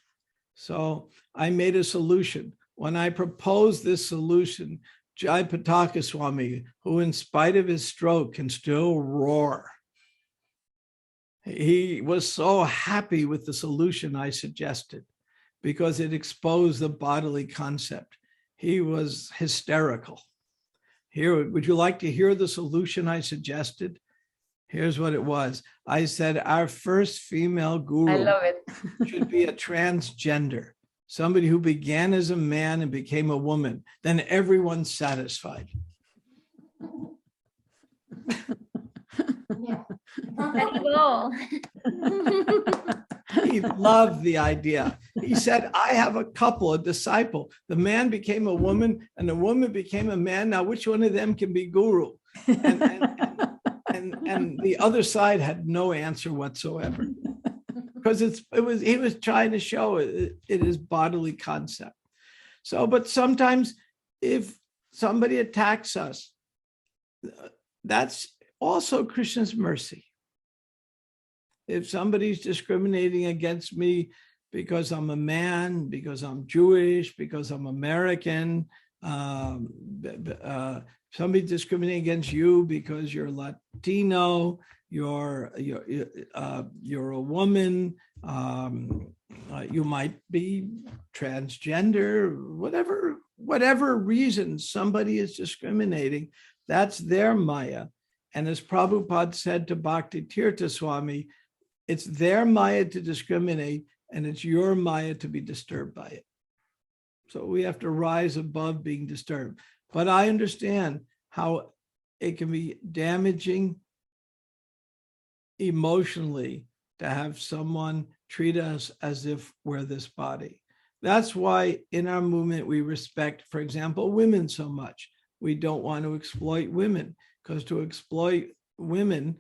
So I made a solution. When I proposed this solution, Jai Pataka Swami, who in spite of his stroke can still roar, he was so happy with the solution I suggested because it exposed the bodily concept. He was hysterical. Here, would you like to hear the solution I suggested? Here's what it was. I said, our first female guru I love it. should be a transgender, somebody who began as a man and became a woman. Then everyone's satisfied. Let it go. He loved the idea. He said, I have a couple, a disciple. The man became a woman and the woman became a man. Now, which one of them can be guru? And the other side had no answer whatsoever. Because he was trying to show it is bodily concept. So, but sometimes if somebody attacks us, that's also Krishna's mercy. If somebody's discriminating against me because I'm a man, because I'm Jewish, because I'm American, somebody discriminating against you because you're Latino, you're a woman, you might be transgender, whatever reason somebody is discriminating, that's their Maya. And as Prabhupada said to Bhakti Tirta Swami, it's their Maya to discriminate and it's your Maya to be disturbed by it. So we have to rise above being disturbed. But I understand how it can be damaging emotionally to have someone treat us as if we're this body. That's why in our movement, we respect, for example, women so much. We don't want to exploit women because to exploit women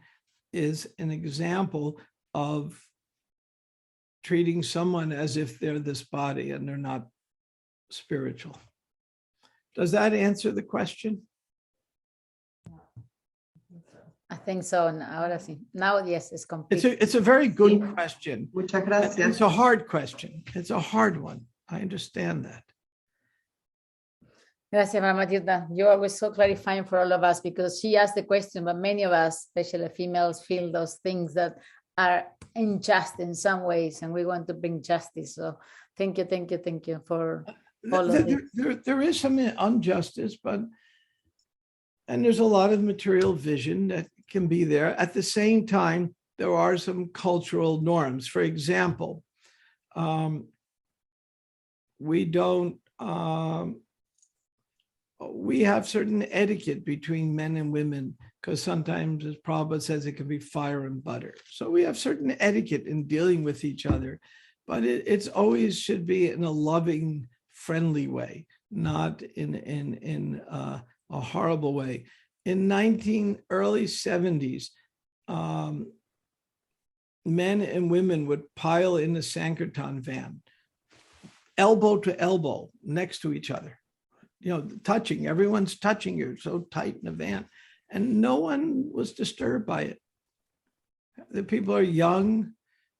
is an example of treating someone as if they're this body and they're not spiritual. Does that answer the question? I think so. Ahora sí. Now, yes, it's complete. It's a very good question. Muchas gracias. It's a hard question. It's a hard one. I understand that. Gracias, Mama Tirta. You always so clarifying for all of us because she asked the question, but many of us, especially females, feel those things that are unjust in some ways, and we want to bring justice. So thank you for all of this. There is some injustice, and there's a lot of material vision that can be there. At the same time, there are some cultural norms. For example, we have certain etiquette between men and women because sometimes, as Prabhupada says, it can be fire and butter. So we have certain etiquette in dealing with each other, but it's always should be in a loving, friendly way, not in a horrible way. In early 70s, men and women would pile in the Sankirtan van. elbow to elbow next to each other, touching. Everyone's touching you so tight in the van, and no one was disturbed by it. The people are young,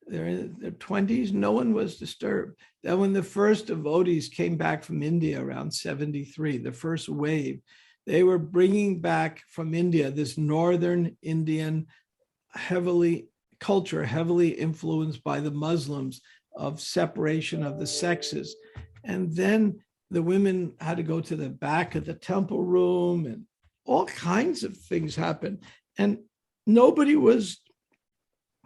they're in their 20s, no one was disturbed. Then when the first devotees came back from India around 73, the first wave, they were bringing back from India this northern Indian culture, heavily influenced by the Muslims, of separation of the sexes. And then the women had to go to the back of the temple room, and all kinds of things happened. And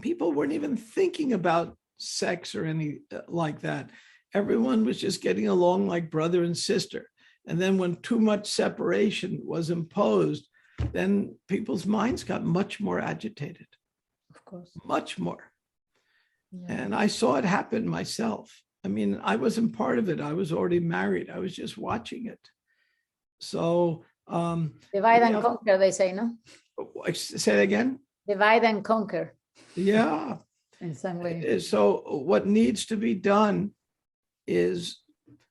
people weren't even thinking about sex or any like that. Everyone was just getting along like brother and sister. And then when too much separation was imposed, then people's minds got much more agitated. Of course. Much more. Yeah. And I saw it happen myself. I mean, I wasn't part of it. I was already married. I was just watching it. So divide and conquer, they say, no? Say it again. Divide and conquer. Yeah. In some way. So what needs to be done is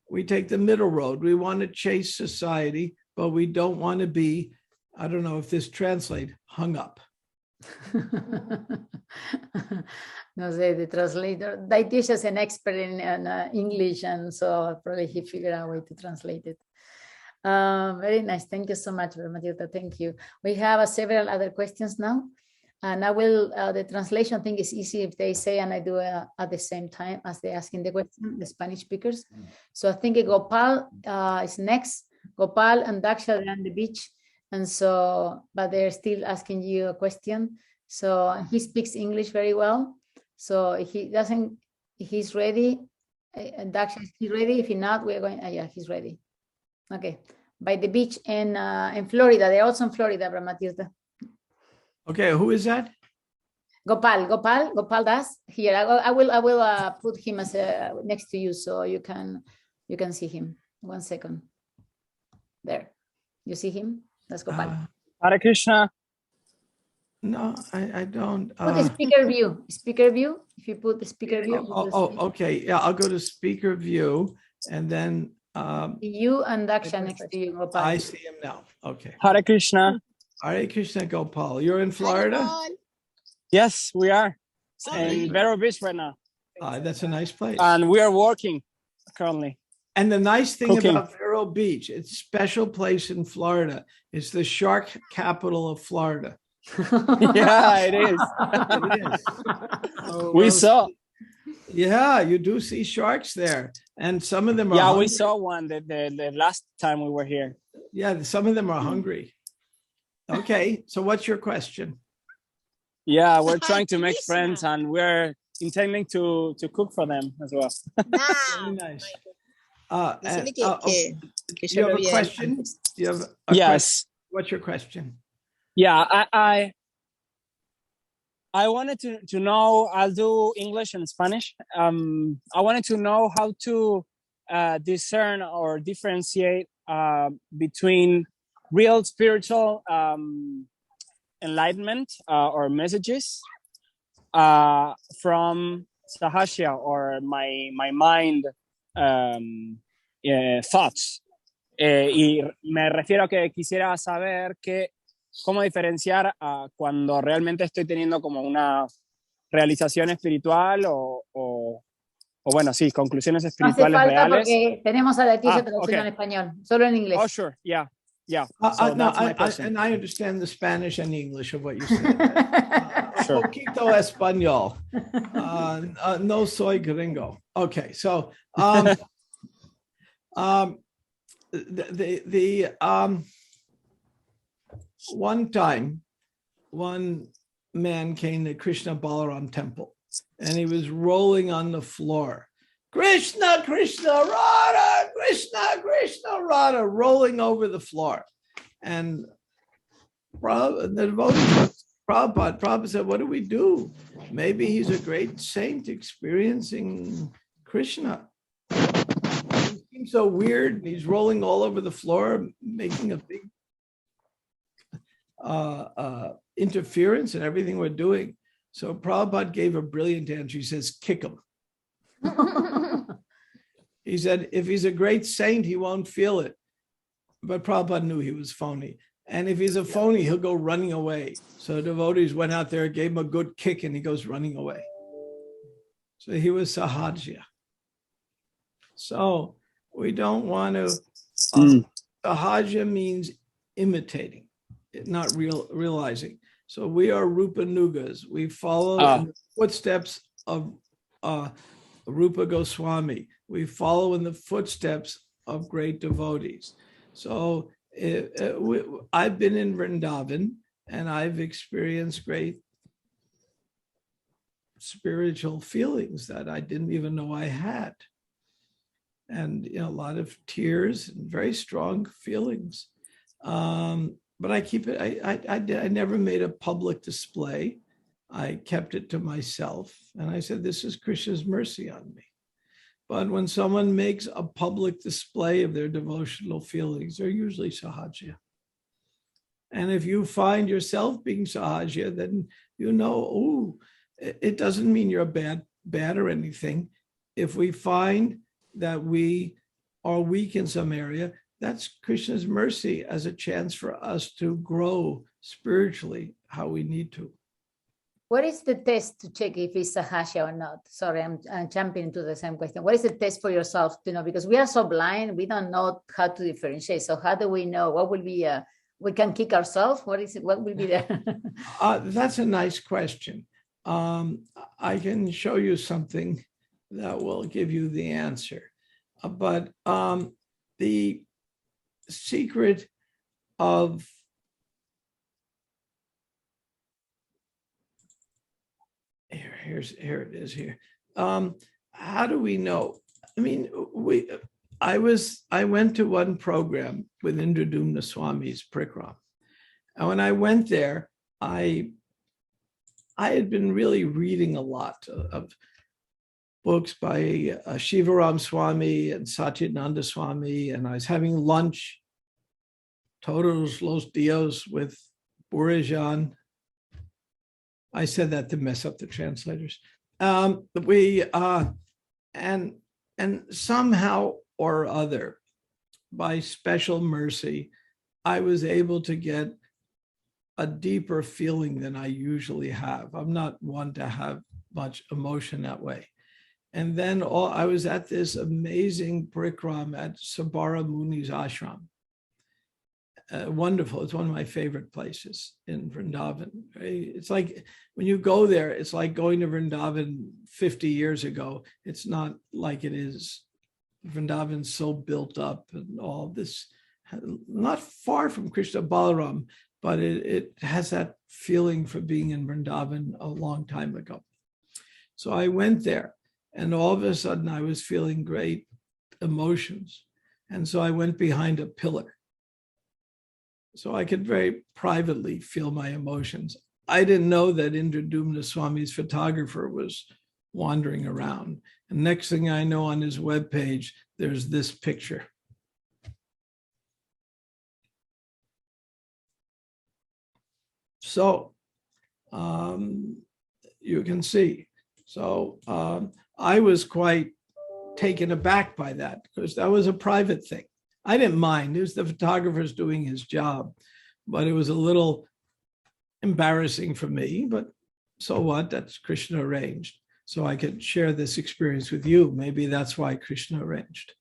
we take the middle road. We want to chase society, but we don't want to be, I don't know if this translates, hung up. No sé, the translator, they teach us an expert in English, and so probably he figured out a way to translate it. Very nice. Thank you so much, Brahma Tirta. Thank you. We have several other questions now. And I will, the translation thing is easy if they say, and I do at the same time as they asking the question, the Spanish speakers. So I think Gopal is next. Gopal and Daksha are on the beach. And so, but they're still asking you a question. So he speaks English very well. So he's ready. Daksha, is he ready? If not, we're going, yeah, he's ready. Okay. By the beach in Florida. They're also in Florida, Brahma Tirta. Okay, who is that? Gopal Das here. I will put him as next to you so you can see him. 1 second. There, you see him? That's Gopal. Hare Krishna. No, I don't. Put the speaker view. Speaker view. If you put the speaker view. Okay. Yeah, I'll go to speaker view, and then you and Daksha next to you, Gopal. I see him now. Okay. Hare Krishna. Hare Krishna, Gopal. You're in Florida? Yes, we are in Vero Beach right now. That's a nice place. And we are working currently. And the nice thing Cooking. about Vero Beach, it's a special place in Florida. It's the shark capital of Florida. Yeah, it is. It is. So, We saw. Yeah, you do see sharks there. And some of them are Yeah, hungry. we saw one the last time we were here. Yeah, some of them are hungry. Okay, so what's your question? Yeah, we're trying to make friends, and we're intending to cook for them as well. Very nice. Do you have a question? Do you have a Yes. question? What's your question? Yeah, I wanted to know, I'll do English and Spanish. I wanted to know how to discern or differentiate between real spiritual enlightenment or messages from Sahasya or my mind thoughts. Y me refiero a que quisiera saber cómo diferenciar cuando realmente estoy teniendo como una realización espiritual o bueno, sí, conclusiones No hace espirituales falta reales. porque tenemos a Leticia traduciendo okay. en español, solo en inglés. Oh, sure, yeah. So No, that's my question. and I understand the Spanish and English of what you said. Sure. Poquito español. No soy gringo. Okay, so one time, one man came to Krishna Balaram temple, and he was rolling on the floor. Krishna, Krishna, Radha, Krishna, Krishna, Radha, rolling over the floor. And the devotees, Prabhupada said, what do we do? Maybe he's a great saint experiencing Krishna. He seems so weird. And he's rolling all over the floor, making a big interference in everything we're doing. So Prabhupada gave a brilliant answer. He says, kick him. He said, if he's a great saint, he won't feel it. But Prabhupada knew he was phony. And if he's a phony, he'll go running away. So devotees went out there, gave him a good kick, and he goes running away. So he was sahaja. So we don't want to, sahaja means imitating, not realizing. So we are Rupanugas. We follow in the footsteps of Rupa Goswami. We follow in the footsteps of great devotees. So I've been in Vrindavan and I've experienced great spiritual feelings that I didn't even know I had. And a lot of tears and very strong feelings. But I keep it, I never made a public display. I kept it to myself. And I said, this is Krishna's mercy on me. But when someone makes a public display of their devotional feelings, they're usually sahaja. And if you find yourself being sahaja, then it doesn't mean you're bad or anything. If we find that we are weak in some area, that's Krishna's mercy as a chance for us to grow spiritually how we need to. What is the test to check if it's sahaja or not? Sorry, I'm jumping into the same question. What is the test for yourself to know? Because we are so blind, we don't know how to differentiate. So how do we know what will be, we can kick ourselves? What is it? What will be there? That's a nice question. I can show you something that will give you the answer. But the secret of here it is here. How do we know? I mean, I went to one program with Indradumna Swami's Prikram. And when I went there, I had been really reading a lot of books by Shivaram Swami and Satyananda Swami, and I was having lunch, todos los dios, with Burajan. I said that to mess up the translators. And somehow or other, by special mercy, I was able to get a deeper feeling than I usually have. I'm not one to have much emotion that way. And then I was at this amazing Prikram at Sabara Muni's ashram. Wonderful. It's one of my favorite places in Vrindavan. It's like when you go there, it's like going to Vrindavan 50 years ago. It's not like it is. Vrindavan's so built up and all this, not far from Krishna Balaram, but it has that feeling for being in Vrindavan a long time ago. So I went there and all of a sudden I was feeling great emotions. And so I went behind a pillar, so I could very privately feel my emotions. I didn't know that Indradumna Swami's photographer was wandering around. And next thing I know, on his webpage, there's this picture. So you can see. So I was quite taken aback by that because that was a private thing. I didn't mind. It was the photographer's doing his job, but it was a little embarrassing for me, but so what? That's Krishna arranged. So I could share this experience with you. Maybe that's why Krishna arranged.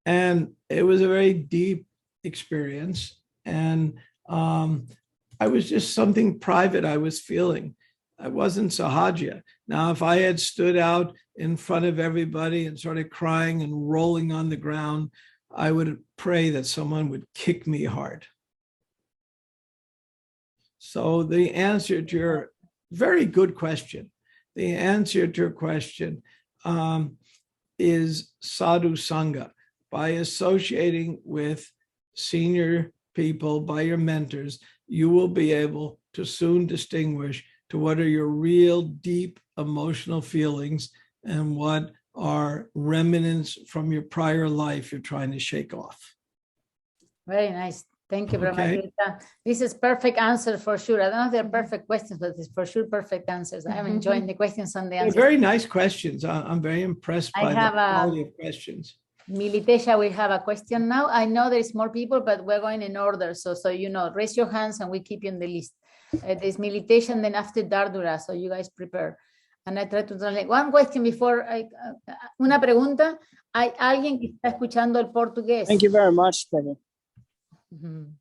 And it was a very deep experience. And I was just something private I was feeling. I wasn't sahaja. Now, if I had stood out in front of everybody and started crying and rolling on the ground, I would pray that someone would kick me hard. So the answer to your very good question, the answer to your question is sadhu sangha. By associating with senior people, by your mentors, you will be able to soon distinguish to what are your real deep emotional feelings and what are remnants from your prior life you're trying to shake off. Very nice. Thank you very Okay. much, Tirta. This is perfect answer for sure. I don't know if they're perfect questions, but it's for sure perfect answers. I'm enjoying the questions and the They're answers. very nice questions. I'm very impressed I by have the a- quality of questions. Militesha, we have a question now. I know there's more people, but we're going in order. So you know, raise your hands and we keep you in the list. There's Militesha and then after Dardura. So you guys prepare. And I try to translate. One question before una pregunta. ¿Hay alguien que está escuchando el portugués? Thank you very much, Peggy. Ujú.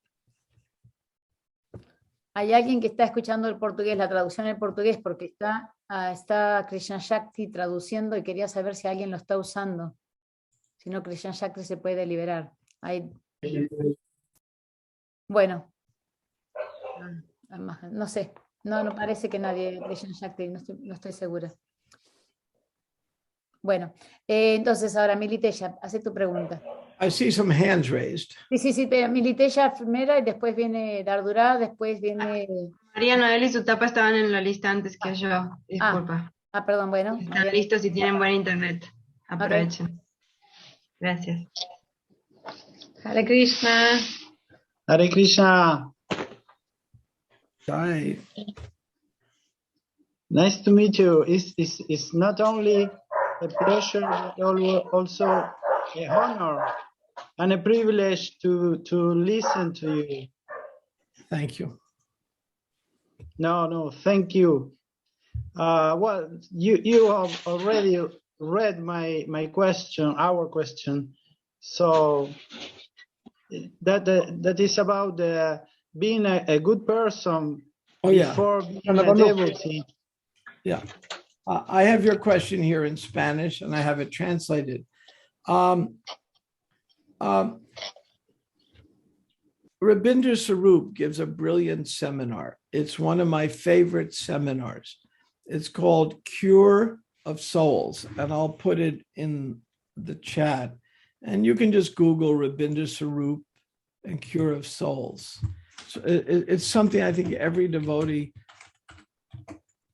Hay alguien que está escuchando el portugués, la traducción en portugués, porque está Krishna Shakti traduciendo y quería saber si alguien lo está usando. Si no, Krishna Shakti se puede liberar. Bueno, no sé, no parece que nadie, Krishna Shakti, no estoy segura. Bueno, entonces ahora Militesha, hace tu pregunta. I see some hands raised. Sí, Militesha primero y después viene Dardura, después viene... María Noel y su tapa estaban en la lista antes que yo. Disculpa. Perdón, bueno. Están listos y tienen buen internet. Aprovechen. Gracias. Hare Krishna. Hare Krishna. Hi. Nice to meet you. It's not only a pleasure, but also a honor and a privilege to listen to you. Thank you. No, thank you. Well, you have already read my question, our question. So that is about being a good person before being a devotee. Yeah. I have your question here in Spanish and I have it translated. Rabindra Sarup gives a brilliant seminar. It's one of my favorite seminars. It's called Cure of Souls, and I'll put it in the chat. And you can just Google Rabindra Sarup and Cure of Souls. So it's something I think every devotee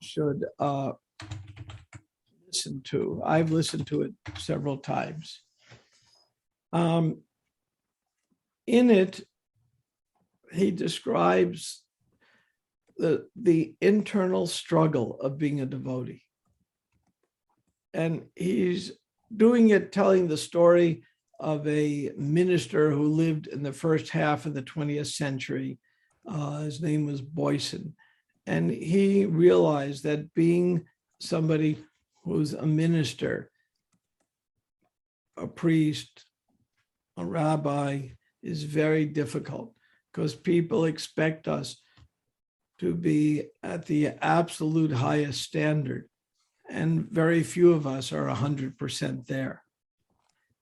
should listen to. I've listened to it several times. In it, he describes the internal struggle of being a devotee. And he's doing it, telling the story of a minister who lived in the first half of the 20th century. His name was Boyson. And he realized that being somebody who's a minister, a priest, a rabbi, is very difficult because people expect us to be at the absolute highest standard. And very few of us are 100% there.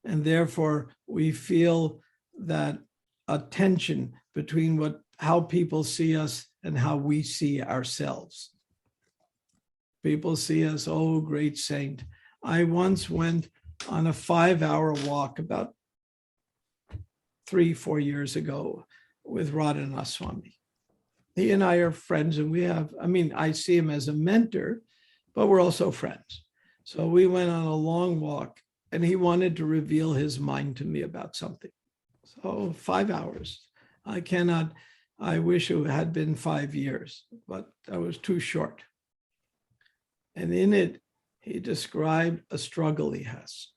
And therefore, we feel that a tension between how people see us and how we see ourselves. People see us, oh, great saint. I once went on a 5-hour walk about 3-4 years ago with Radhanath Swami. He and I are friends, and I see him as a mentor, but we're also friends. So we went on a long walk, and he wanted to reveal his mind to me about something. So 5 hours. I wish it had been 5 years, but that was too short. And in it, he described a struggle he has.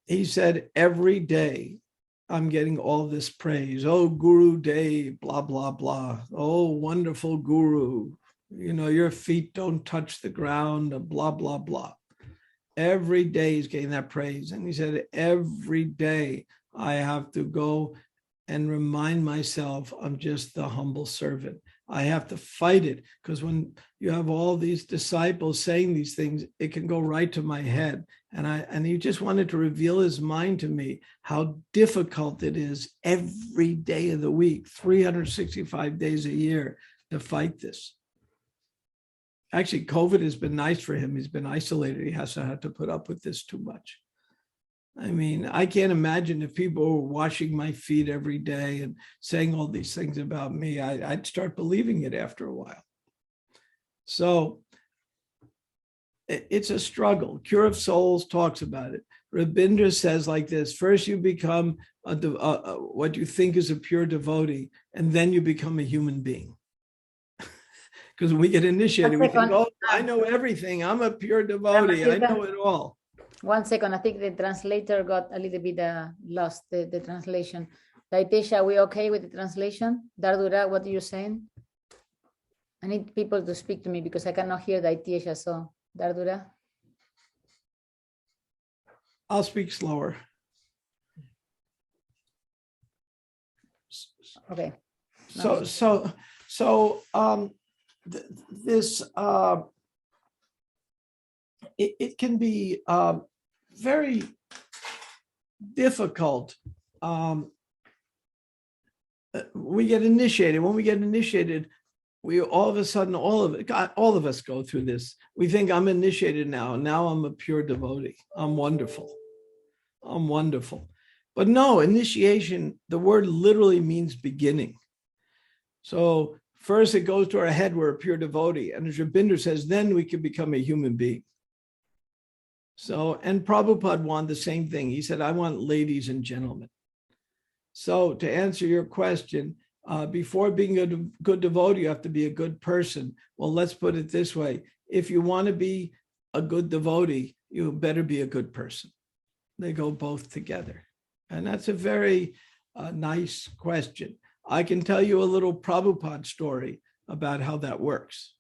He said, every day I'm getting all this praise. Oh, Guru Day, blah, blah, blah. Oh, wonderful Guru. You know, your feet don't touch the ground, blah, blah, blah. Every day he's getting that praise. And he said, every day I have to go and remind myself I'm just the humble servant. I have to fight it, because when you have all these disciples saying these things, it can go right to my head. And he just wanted to reveal his mind to me, how difficult it is every day of the week, 365 days a year, to fight this. Actually, COVID has been nice for him. He's been isolated. He hasn't had to put up with this too much. I mean, I can't imagine if people were washing my feet every day and saying all these things about me, I'd start believing it after a while. So it's a struggle. Cure of Souls talks about it. Rabindra says like this: first you become what you think is a pure devotee, and then you become a human being. Because when we get initiated, we think, oh, I know everything. I'm a pure devotee. I know it all. 1 second. I think the translator got a little bit lost, the translation. Daitesha, are we okay with the translation? Dardura, what are you saying? I need people to speak to me because I cannot hear Daitesha. So, Dardura? I'll speak slower. Okay. This it can be very difficult. We get initiated. When we get initiated, we all of a sudden, all of us go through this. We think I'm initiated now. Now I'm a pure devotee. I'm wonderful. I'm wonderful. But no, initiation, the word literally means beginning. So first it goes to our head, we're a pure devotee. And as Rabindra says, then we can become a human being. So, and Prabhupada wanted the same thing. He said, I want ladies and gentlemen. So to answer your question, before being a good devotee, you have to be a good person. Well, let's put it this way. If you want to be a good devotee, you better be a good person. They go both together. And that's a very nice question. I can tell you a little Prabhupada story about how that works.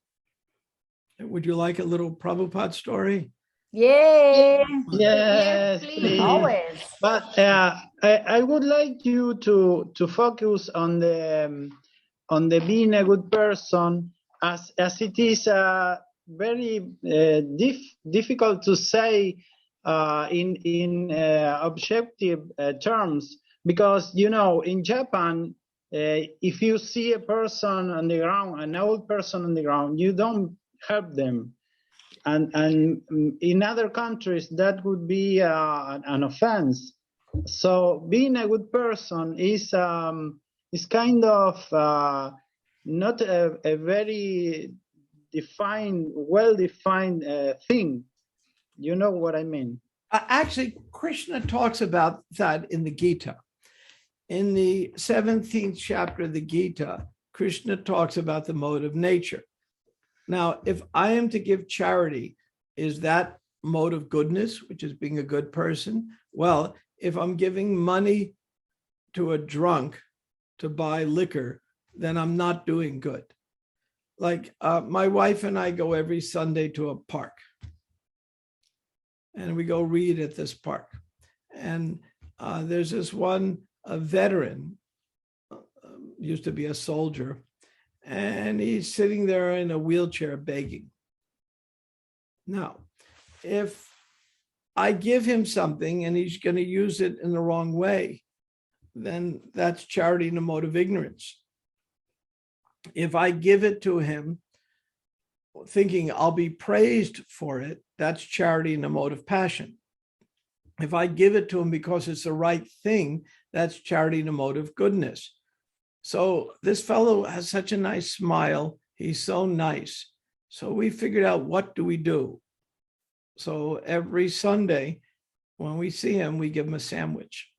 Would you like a little Prabhupada story? Yay! Yes, please. Always. But I would like you to focus on the being a good person, as it is very difficult to say in objective terms, because in Japan, if you see a person on the ground, an old person on the ground, you don't help them. And in other countries, that would be an offense. So being a good person is kind of not a very well-defined thing. You know what I mean? Actually, Krishna talks about that in the Gita. In the 17th chapter of the Gita, Krishna talks about the mode of nature. Now, if I am to give charity, is that mode of goodness, which is being a good person? Well, if I'm giving money to a drunk to buy liquor, then I'm not doing good. Like my wife and I go every Sunday to a park. And we go read at this park. And there's this one veteran, used to be a soldier, and he's sitting there in a wheelchair begging. Now, if I give him something and he's going to use it in the wrong way, then that's charity in the mode of ignorance. If I give it to him thinking I'll be praised for it, that's charity in the mode of passion. If I give it to him because it's the right thing, that's charity in the mode of goodness. So this fellow has such a nice smile. He's so nice. So we figured out, what do we do? So every Sunday when we see him, we give him a sandwich.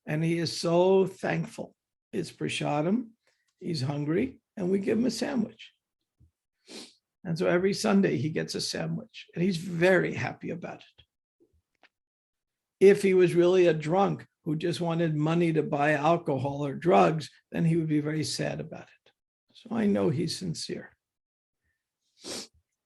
And he is so thankful. It's prasadam. He's hungry, and we give him a sandwich. And so every Sunday he gets a sandwich, and he's very happy about it. If he was really a drunk who just wanted money to buy alcohol or drugs, then he would be very sad about it. So I know he's sincere.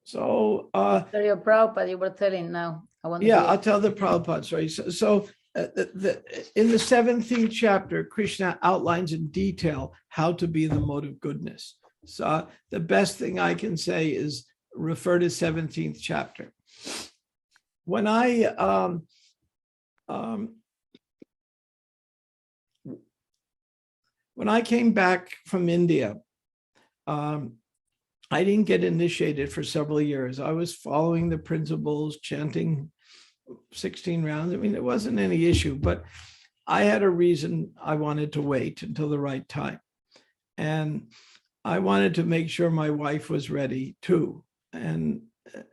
So Your Prabhupada, you were telling now. I'll tell the Prabhupada story. So in the 17th chapter, Krishna outlines in detail how to be in the mode of goodness. So the best thing I can say is refer to 17th chapter. When I came back from India, I didn't get initiated for several years. I was following the principles, chanting 16 rounds. I mean, it wasn't any issue, but I had a reason I wanted to wait until the right time. And I wanted to make sure my wife was ready too. And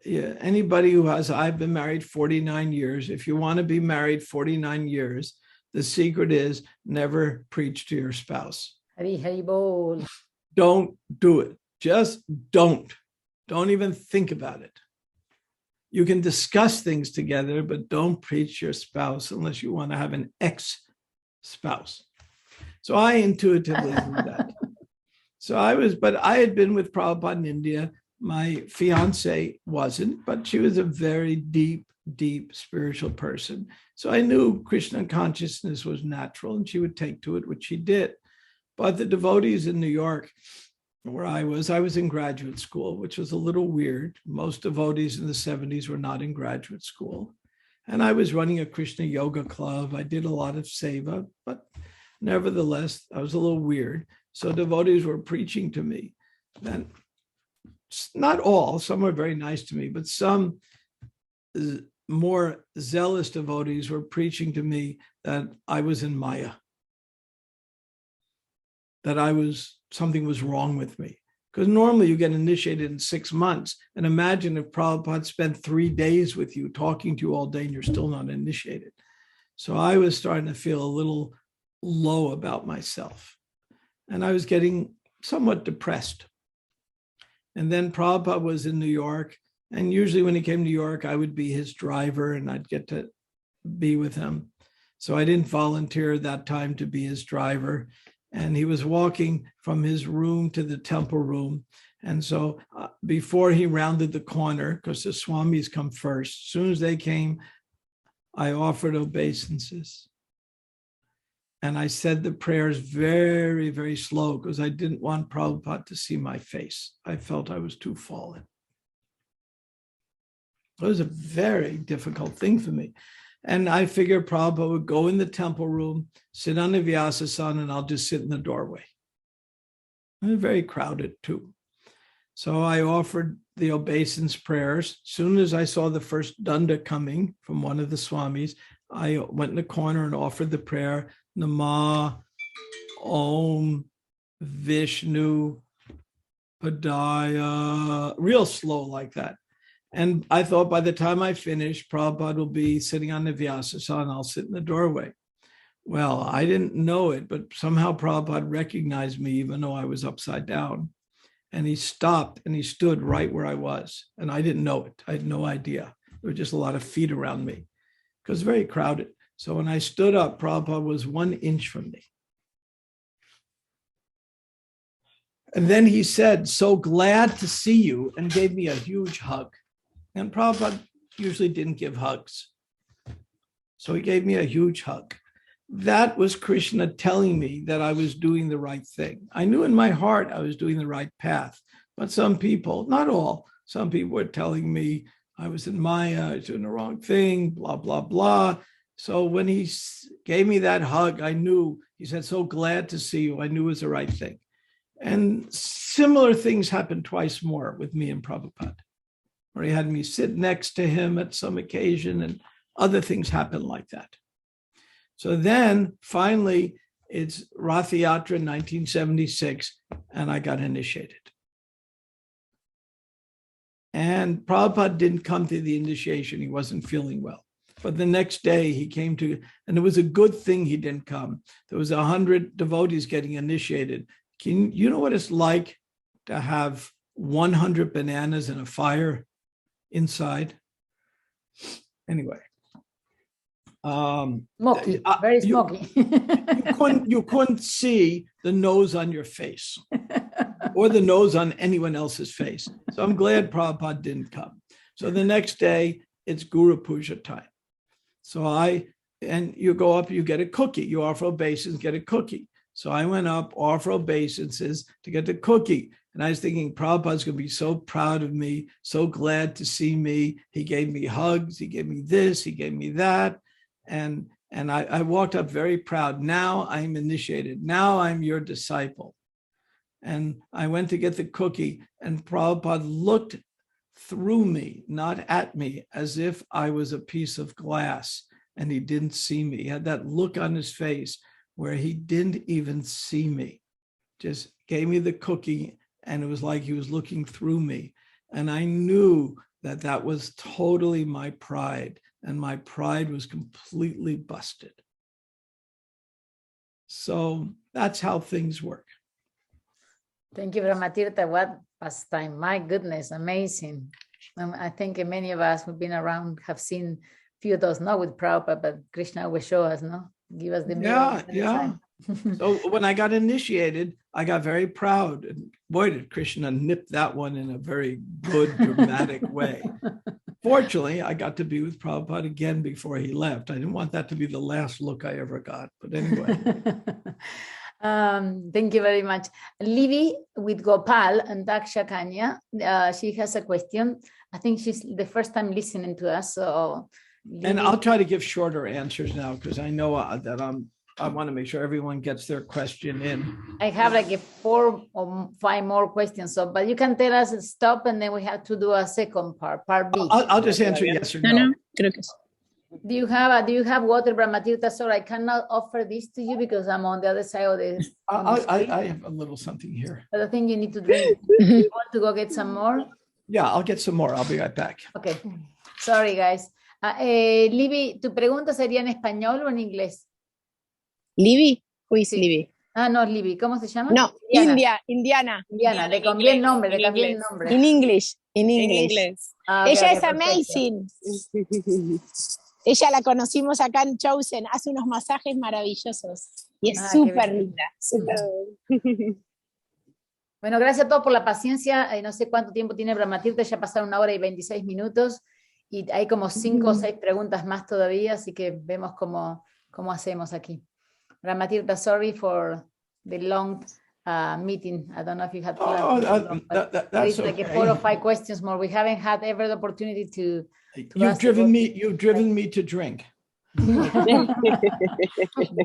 yeah, anybody who has, I've been married 49 years. If you want to be married 49 years, the secret is never preach to your spouse. Hari Hari Bol. Don't do it. Just don't. Don't even think about it. You can discuss things together, but don't preach your spouse unless you want to have an ex-spouse. So I intuitively knew that. But I had been with Prabhupada in India. My fiance wasn't, but she was a very deep, deep spiritual person. So I knew Krishna consciousness was natural and she would take to it, which she did. But the devotees in New York, where I was in graduate school, which was a little weird. Most devotees in the 70s were not in graduate school. And I was running a Krishna yoga club. I did a lot of seva, but nevertheless, I was a little weird. So devotees were preaching to me. And not all, some were very nice to me, but some more zealous devotees were preaching to me that I was in Maya, that something was wrong with me. Because normally you get initiated in 6 months. And imagine if Prabhupada spent 3 days with you, talking to you all day, and you're still not initiated. So I was starting to feel a little low about myself. And I was getting somewhat depressed. And then Prabhupada was in New York. And usually when he came to New York, I would be his driver and I'd get to be with him. So I didn't volunteer that time to be his driver. And he was walking from his room to the temple room. And so before he rounded the corner, because the Swamis come first, as soon as they came, I offered obeisances. And I said the prayers very, very slow because I didn't want Prabhupada to see my face. I felt I was too fallen. It was a very difficult thing for me. And I figured Prabhupada would go in the temple room, sit on the Vyasasana, and I'll just sit in the doorway. It was very crowded too. So I offered the obeisance prayers. As soon as I saw the first danda coming from one of the Swamis, I went in the corner and offered the prayer, Nama Om Vishnu Padaya, real slow like that. And I thought by the time I finish, Prabhupada will be sitting on the Vyasasana and I'll sit in the doorway. Well, I didn't know it, but somehow Prabhupada recognized me even though I was upside down. And he stopped and he stood right where I was. And I didn't know it. I had no idea. There were just a lot of feet around me because it was very crowded. So when I stood up, Prabhupada was 1 inch from me. And then he said, so glad to see you, and gave me a huge hug. And Prabhupada usually didn't give hugs. So he gave me a huge hug. That was Krishna telling me that I was doing the right thing. I knew in my heart I was doing the right path. But some people, not all, some people were telling me I was in Maya, I was doing the wrong thing, blah, blah, blah. So when he gave me that hug, I knew, he said, so glad to see you. I knew it was the right thing. And similar things happened twice more with me and Prabhupada, where he had me sit next to him at some occasion and other things happened like that. So then finally it's Rath Yatra 1976 and I got initiated. And Prabhupada didn't come to the initiation. He wasn't feeling well. But the next day he came to, and it was a good thing he didn't come. There was 100 devotees getting initiated. You know what it's like to have 100 bananas in a fire inside? Anyway. Smoky, very smoky. You couldn't see the nose on your face or the nose on anyone else's face. So I'm glad Prabhupada didn't come. So the next day, it's Guru Puja time. So and you go up, you get a cookie. You offer obeisance, get a cookie. So I went up, offer obeisances to get the cookie. And I was thinking, Prabhupada's going to be so proud of me, so glad to see me. He gave me hugs. He gave me this. He gave me that. And I walked up very proud. Now I'm initiated. Now I'm your disciple. And I went to get the cookie and Prabhupada looked through me, not at me, as if I was a piece of glass and he didn't see me. He had that look on his face where he didn't even see me, just gave me the cookie and it was like he was looking through me. And I knew that was totally my pride, and my pride was completely busted. So that's how things work. Thank you, Brahma Tirta. What pastime. My goodness, amazing. I think many of us who've been around have seen few of those, not with Prabhupada, but Krishna always show us, no? Give us the mirror. Yeah. So when I got initiated, I got very proud. And boy, did Krishna nip that one in a very good, dramatic way. Fortunately, I got to be with Prabhupada again before he left. I didn't want that to be the last look I ever got. But anyway. Thank you very much. Libby with Gopal and Daksha Kanya, she has a question. I think she's the first time listening to us. So, and I'll try to give shorter answers now because I know that I want to make sure everyone gets their question in. I have like 4 or 5 more questions. So, but you can tell us stop, and then we have to do a second part B. I'll just answer yes or no. Do you have water, Brahma Tirta? Sorry, I cannot offer this to you because I'm on the other side of this. I have a little something here. But I think you need to drink. You want to go get some more? Yeah, I'll get some more. I'll be right back. Okay. Sorry, guys. Libby, ¿tu pregunta sería en español o en inglés? Libby? Who is Libby? Ah, no, Libby. ¿Cómo se llama? No, Indiana. Indiana, le cambié el nombre, le cambié el nombre. In English. Okay, Ella es perfecto. amazing. Ella la conocimos acá en Chosen, hace unos masajes maravillosos. Y es súper linda, súper. Bueno, gracias a todos por la paciencia. No sé cuánto tiempo tiene Brahma Tirta, ya pasaron 1 hora y 26 minutos. Y hay como 5 o 6 preguntas más todavía, así que vemos cómo hacemos aquí. Brahma Tirta, sorry for the long meeting. I don't know if you had planned. That's like okay. 4 or 5 questions more. We haven't had ever the opportunity to You've driven me to drink.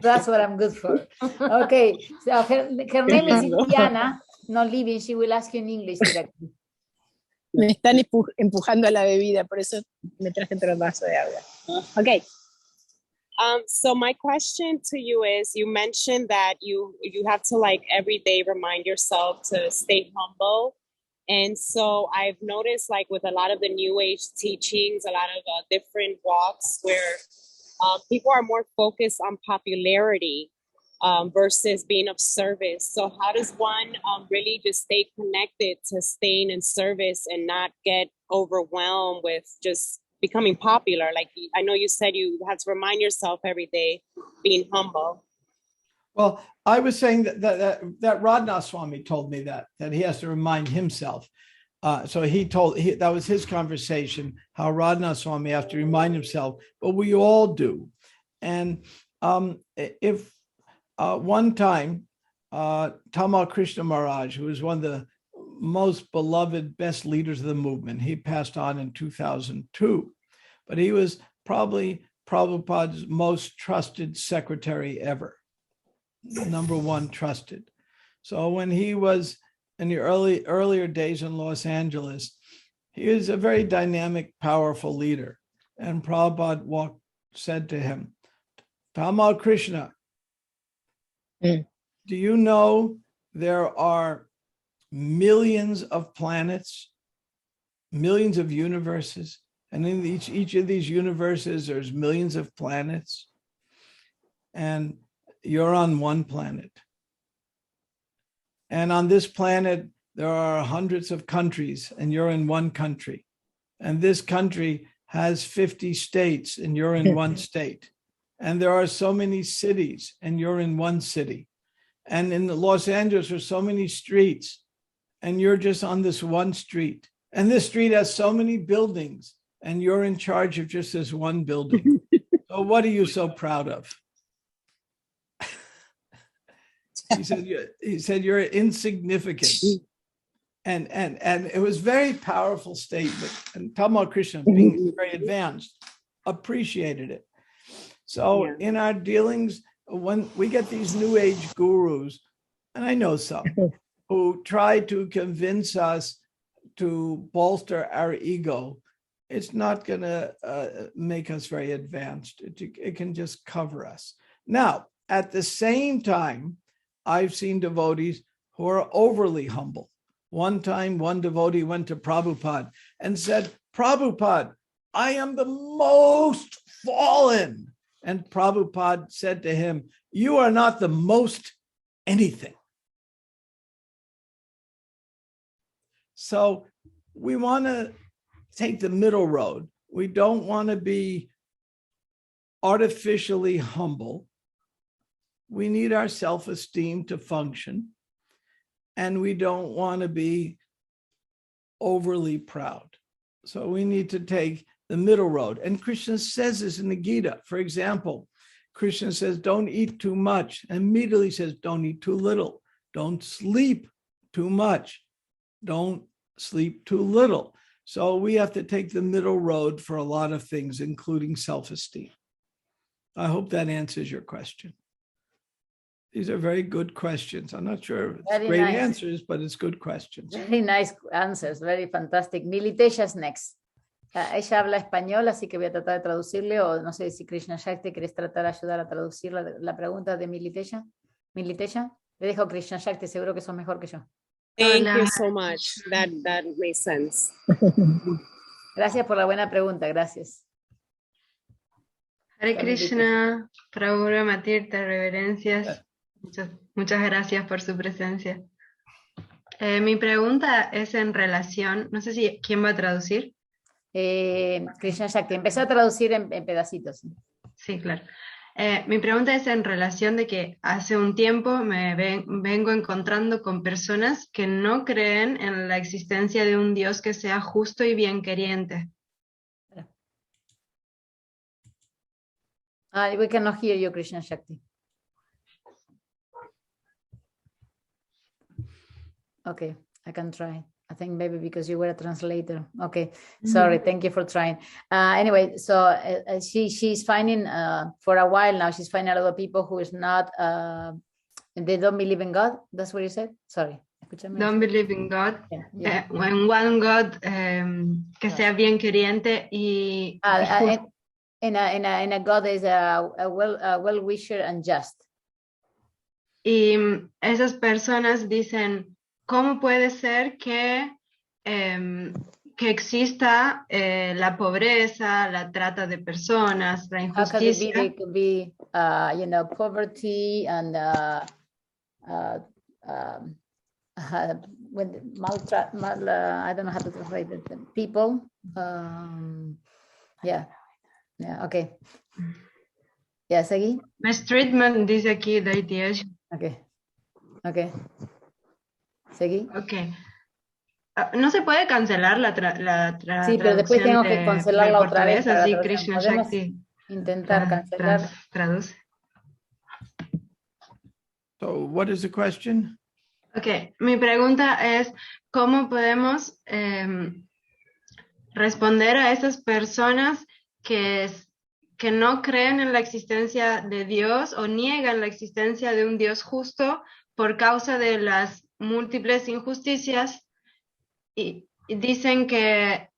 That's what I'm good for. Okay, so her name is Indiana, not Libby. She will ask you in English directly. Me están empujando a la bebida, por eso me traje otro vaso de agua. Okay. So my question to you is, you mentioned that you have to like every day remind yourself to stay humble. And so I've noticed like with a lot of the new age teachings, a lot of different walks where people are more focused on popularity versus being of service. So how does one really just stay connected to staying in service and not get overwhelmed with just becoming popular? Like I know you said you have to remind yourself every day being humble. Well, I was saying that Radha Swami told me that he has to remind himself. So that was his conversation, how Radha Swami has to remind himself, but we all do. And if one time, Tamal Krishna Maharaj, who was one of the most beloved, best leaders of the movement, he passed on in 2002, but he was probably Prabhupada's most trusted secretary ever. Number 1 trusted. So when he was in the earlier days in Los Angeles, he was a very dynamic, powerful leader. And Prabhupada said to him, Tamal Krishna, do you know there are millions of planets, millions of universes, and in each of these universes, there's millions of planets, and you're on one planet. And on this planet, there are hundreds of countries, and you're in one country. And this country has 50 states, and you're in one state. And there are so many cities, and you're in one city. And in Los Angeles, there's so many streets, and you're just on this one street. And this street has so many buildings, and you're in charge of just this one building. So what are you so proud of? He said you're insignificant. And it was very powerful statement. And Tamal Krishna, being very advanced, appreciated it. So in our dealings, when we get these new age gurus, and I know some, who try to convince us to bolster our ego, it's not going to make us very advanced. It can just cover us. Now, at the same time, I've seen devotees who are overly humble. One time, one devotee went to Prabhupada and said, Prabhupada, I am the most fallen. And Prabhupada said to him, you are not the most anything. So we want to take the middle road. We don't want to be artificially humble. We need our self-esteem to function. And we don't want to be overly proud. So we need to take the middle road. And Krishna says this in the Gita. For example, Krishna says, don't eat too much. And immediately says, don't eat too little. Don't sleep too much. Don't sleep too little. So we have to take the middle road for a lot of things, including self-esteem. I hope that answers your question. These are very good questions. I'm not sure if it's Very great nice. answers, but it's good questions. Very nice answers, very fantastic. Militesha's next. Ella habla español, así que voy a tratar de traducirle, o no sé si Krishna Shakti querés tratar de ayudar a traducir la pregunta de Militesha. Militesha, le dejo a Krishna Shakti, seguro que son mejor que yo. Thank Hola. you so much. That makes sense. Gracias por la buena pregunta, gracias. Hare Krishna, Prabhu Brahma, Tirta, reverencias. Muchas gracias por su presencia. Mi pregunta es en relación, no sé si quién va a traducir. Krishna Shakti, empezó a traducir en pedacitos. Sí, claro. Mi pregunta es en relación de que hace un tiempo me vengo encontrando con personas que no creen en la existencia de un Dios que sea justo y bien queriente. We cannot hear you, Krishna Shakti. Okay, I can try. I think maybe because you were a translator. Okay, sorry. Thank you for trying. Anyway, so she's finding for a while now. She's finding a lot of people who is not. They don't believe in God. That's what you said. Sorry. Don't believe in God. Yeah. En one God que sea bien queriente y. In a God is a well wisher and just. Y esas personas dicen, ¿cómo puede ser que exista la pobreza, la trata de personas, la injusticia? How could be poverty and when I don't know how to translate it. People, yeah, okay. Yeah, seguí. Mistreatment dice aquí, the Okay. Seguí. Okay. No se puede cancelar la sí, pero después tengo que cancelarla otra vez. Así Krishna Shakti intentar cancelar. Traduce. So what is the question? Okay, mi pregunta es, ¿cómo podemos responder a esas personas que no creen en la existencia de Dios o niegan la existencia de un Dios justo por causa de las múltiples injusticias y dicen que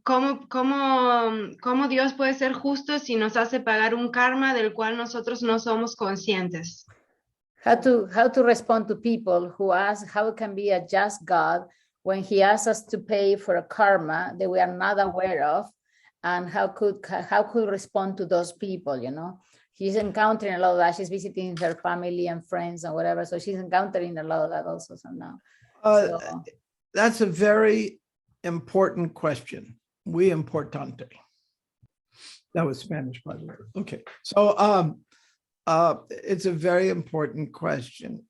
cómo Dios puede ser justo si nos hace pagar un karma del cual nosotros no somos conscientes? How to respond to people who ask how it can be a just God when he asks us to pay for a karma that we are not aware of, and how could respond to those people, She's encountering a lot of that. She's visiting her family and friends and whatever, so she's encountering a lot of that also. So now that's a very important question. Muy importante. That was Spanish, by the way. Okay, so it's a very important question.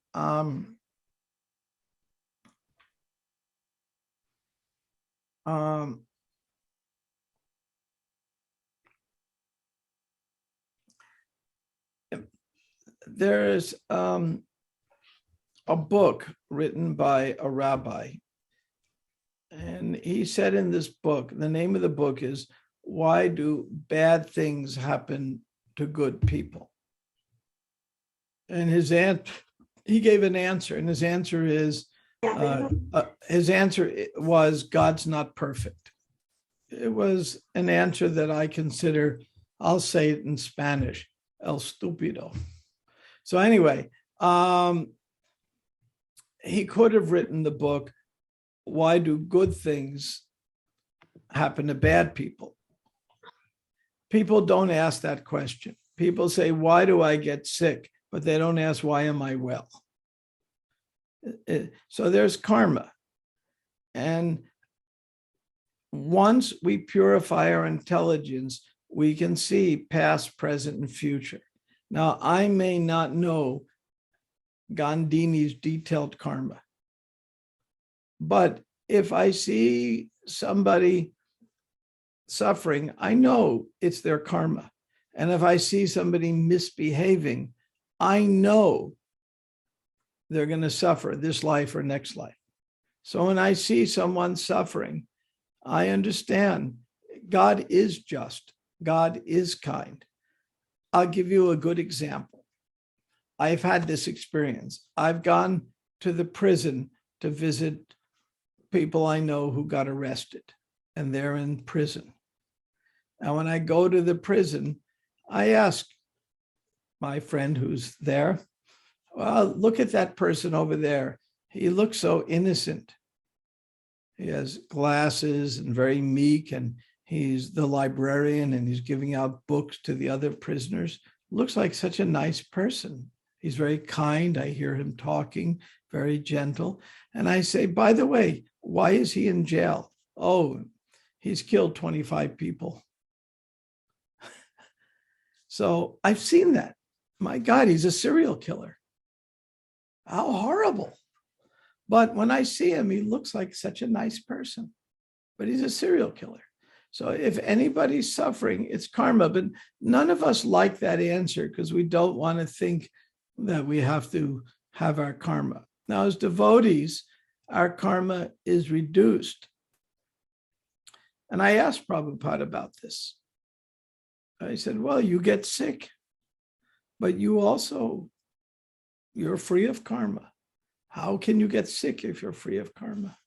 There's a book written by a rabbi, and he said in this book, the name of the book is "Why Do Bad Things Happen to Good People?" And he gave an answer, and his answer was God's not perfect. It was an answer that I consider, I'll say it in Spanish, el estúpido. So anyway, he could have written the book, Why Do Good Things happen to bad people? People don't ask that question. People say, why do I get sick? But they don't ask, why am I well? So there's karma. And once we purify our intelligence, we can see past, present, and future. Now, I may not know Gandhini's detailed karma, but if I see somebody suffering, I know it's their karma. And if I see somebody misbehaving, I know they're going to suffer this life or next life. So when I see someone suffering, I understand God is just. God is kind. I'll give you a good example. I've had this experience. I've gone to the prison to visit people I know who got arrested, and they're in prison. And when I go to the prison, I ask my friend who's there, well, look at that person over there. He looks so innocent. He has glasses and very meek, and he's the librarian and he's giving out books to the other prisoners. Looks like such a nice person. He's very kind. I hear him talking, very gentle. And I say, by the way, why is he in jail? Oh, he's killed 25 people. So I've seen that. My God, he's a serial killer. How horrible. But when I see him, he looks like such a nice person, but he's a serial killer. So if anybody's suffering, it's karma, but none of us like that answer because we don't want to think that we have to have our karma. Now, as devotees, our karma is reduced. And I asked Prabhupada about this. I said, well, you get sick, but you're free of karma. How can you get sick if you're free of karma?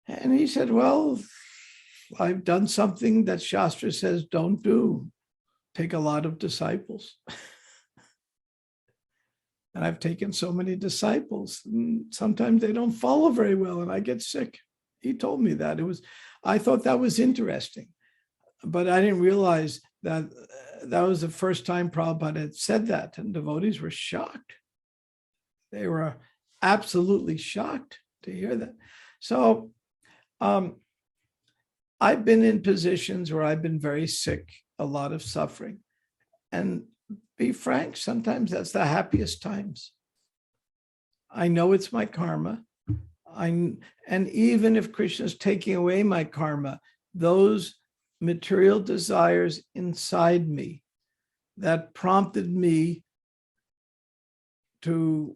And he said, well, I've done something that Shastra says don't do. Take a lot of disciples. And I've taken so many disciples. And sometimes they don't follow very well and I get sick. He told me that. I thought that was interesting. But I didn't realize that that was the first time Prabhupada had said that, and devotees were shocked. They were absolutely shocked to hear that. So I've been in positions where I've been very sick, a lot of suffering. And be frank, sometimes that's the happiest times. I know it's my karma. And even if Krishna's taking away my karma, those material desires inside me that prompted me to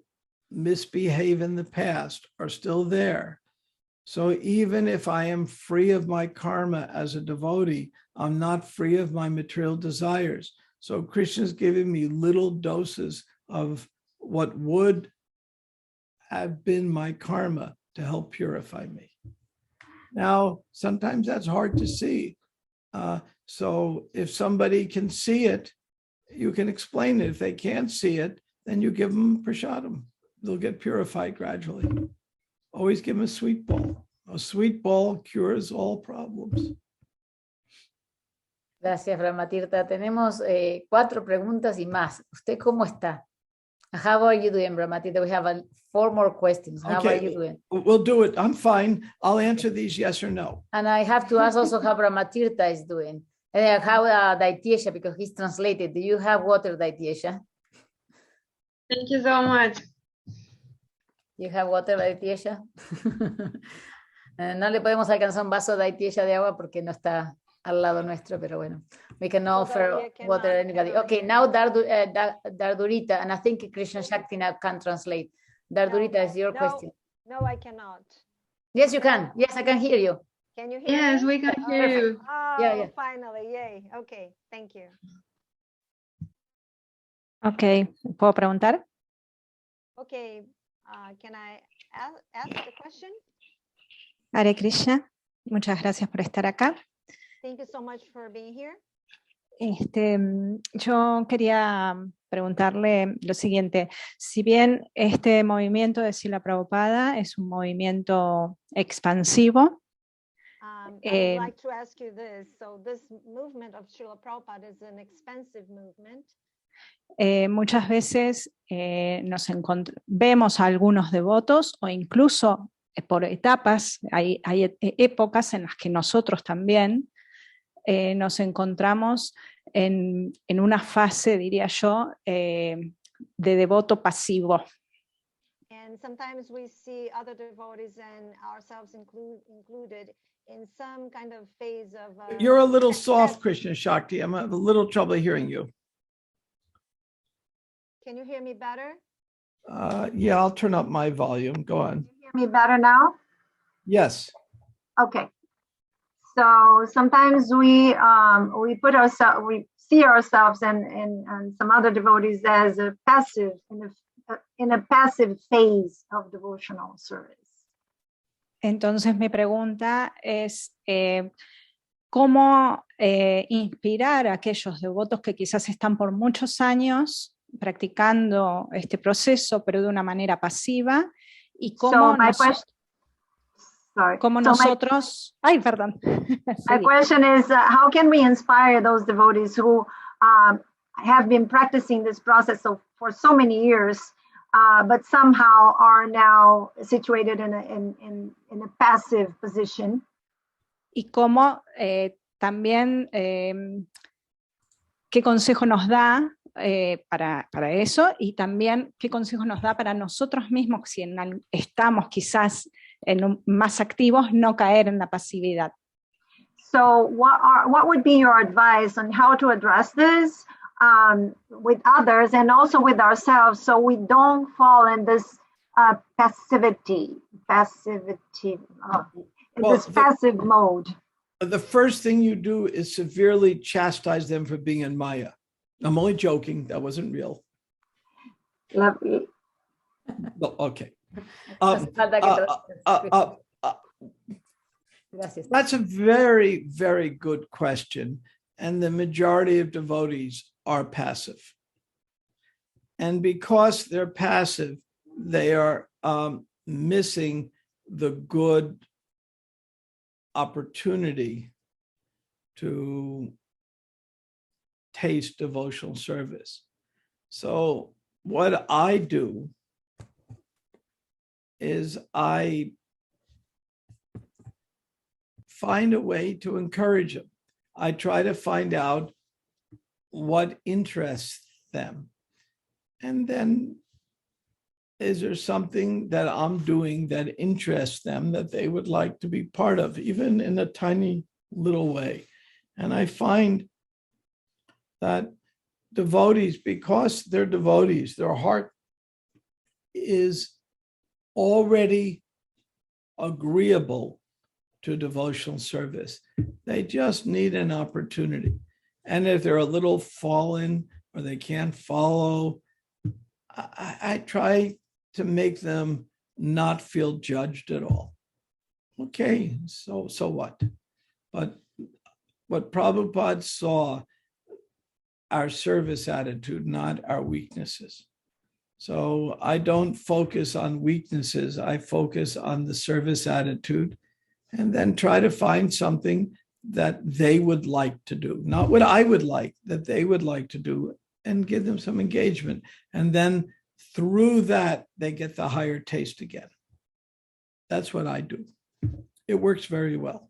misbehave in the past are still there. So even if I am free of my karma as a devotee, I'm not free of my material desires. So Krishna's giving me little doses of what would have been my karma to help purify me. Now, sometimes that's hard to see. So if somebody can see it, you can explain it. If they can't see it, then you give them prasadam. They'll get purified gradually. Always give them a sweet ball. A sweet ball cures all problems. Gracias, Brahma Tirta. Tenemos 4 preguntas y más. ¿Usted cómo está? How are you doing, Brahma Tirta? We have 4 more questions. How are you doing? We'll do it. I'm fine. I'll answer these yes or no. And I have to ask also how Brahma Tirta is doing. And how Daitiesha, because he's translated. Do you have water, Daitiesha? Thank you so much. You have water, Daitiesha? No le podemos alcanzar un vaso de Daitiesha de agua porque no está al lado nuestro, pero bueno, we can offer water to anybody. Okay, now Dardurita, and I think Krishna Shakti now can translate. Dardurita, is your question. No, I cannot. Yes, you can. Yes, I can hear you. Can you hear Yes, me? we can hear you. Oh, Yeah. finally, yay. Okay, thank you. Okay, ¿puedo preguntar? Okay, can I ask the question? Hare Krishna, muchas gracias por estar acá. Thank you so much for being here. Yo quería preguntarle lo siguiente, si bien este movimiento de Srila Prabhupada es un movimiento expansivo, I would like to ask you this. So this movement of Srila Prabhupada is an expensive movement. Muchas veces vemos a algunos devotos o incluso por etapas, hay épocas en las que nosotros también nos encontramos en una fase, diría yo, de devoto pasivo. And sometimes we see other devotees and ourselves included in some kind of phase of... You're a little soft, Krishna Shakti. I'm having a little trouble hearing you. Can you hear me better? Yeah, I'll turn up my volume. Go on. Can you hear me better now? Yes. Okay. So sometimes we see ourselves and some other devotees as a passive in a passive phase of devotional service. Entonces mi pregunta es cómo inspirar a aquellos devotos que quizás están por muchos años practicando este proceso, pero de una manera pasiva, y cómo nosotros... Ay, perdón. My question is, how can we inspire those devotees who have been practicing this process for so many years, but somehow are now situated in a passive position? Y cómo también, qué consejo nos da para eso, y también qué consejo nos da para nosotros mismos, si estamos quizás más activos, no caer en la pasividad. So what would be your advice on how to address this with others and also with ourselves, so we don't fall in this passive mode? The first thing you do is severely chastise them for being in Maya. I'm only joking. That wasn't real. Lovely. Okay. That's a very, very good question. And the majority of devotees are passive. And because they're passive, they are missing the good opportunity to taste devotional service. So what I do is I find a way to encourage them. I try to find out what interests them. And then is there something that I'm doing that interests them that they would like to be part of, even in a tiny little way? And I find that devotees, because they're devotees, their heart is already agreeable to devotional service. They just need an opportunity. And if they're a little fallen or they can't follow, I try to make them not feel judged at all. Okay, so what? But what Prabhupada saw, our service attitude, not our weaknesses. So I don't focus on weaknesses. I focus on the service attitude, and then try to find something that they would like to do, not what I would like, that they would like to do, and give them some engagement. And then through that, they get the higher taste again. That's what I do. It works very well.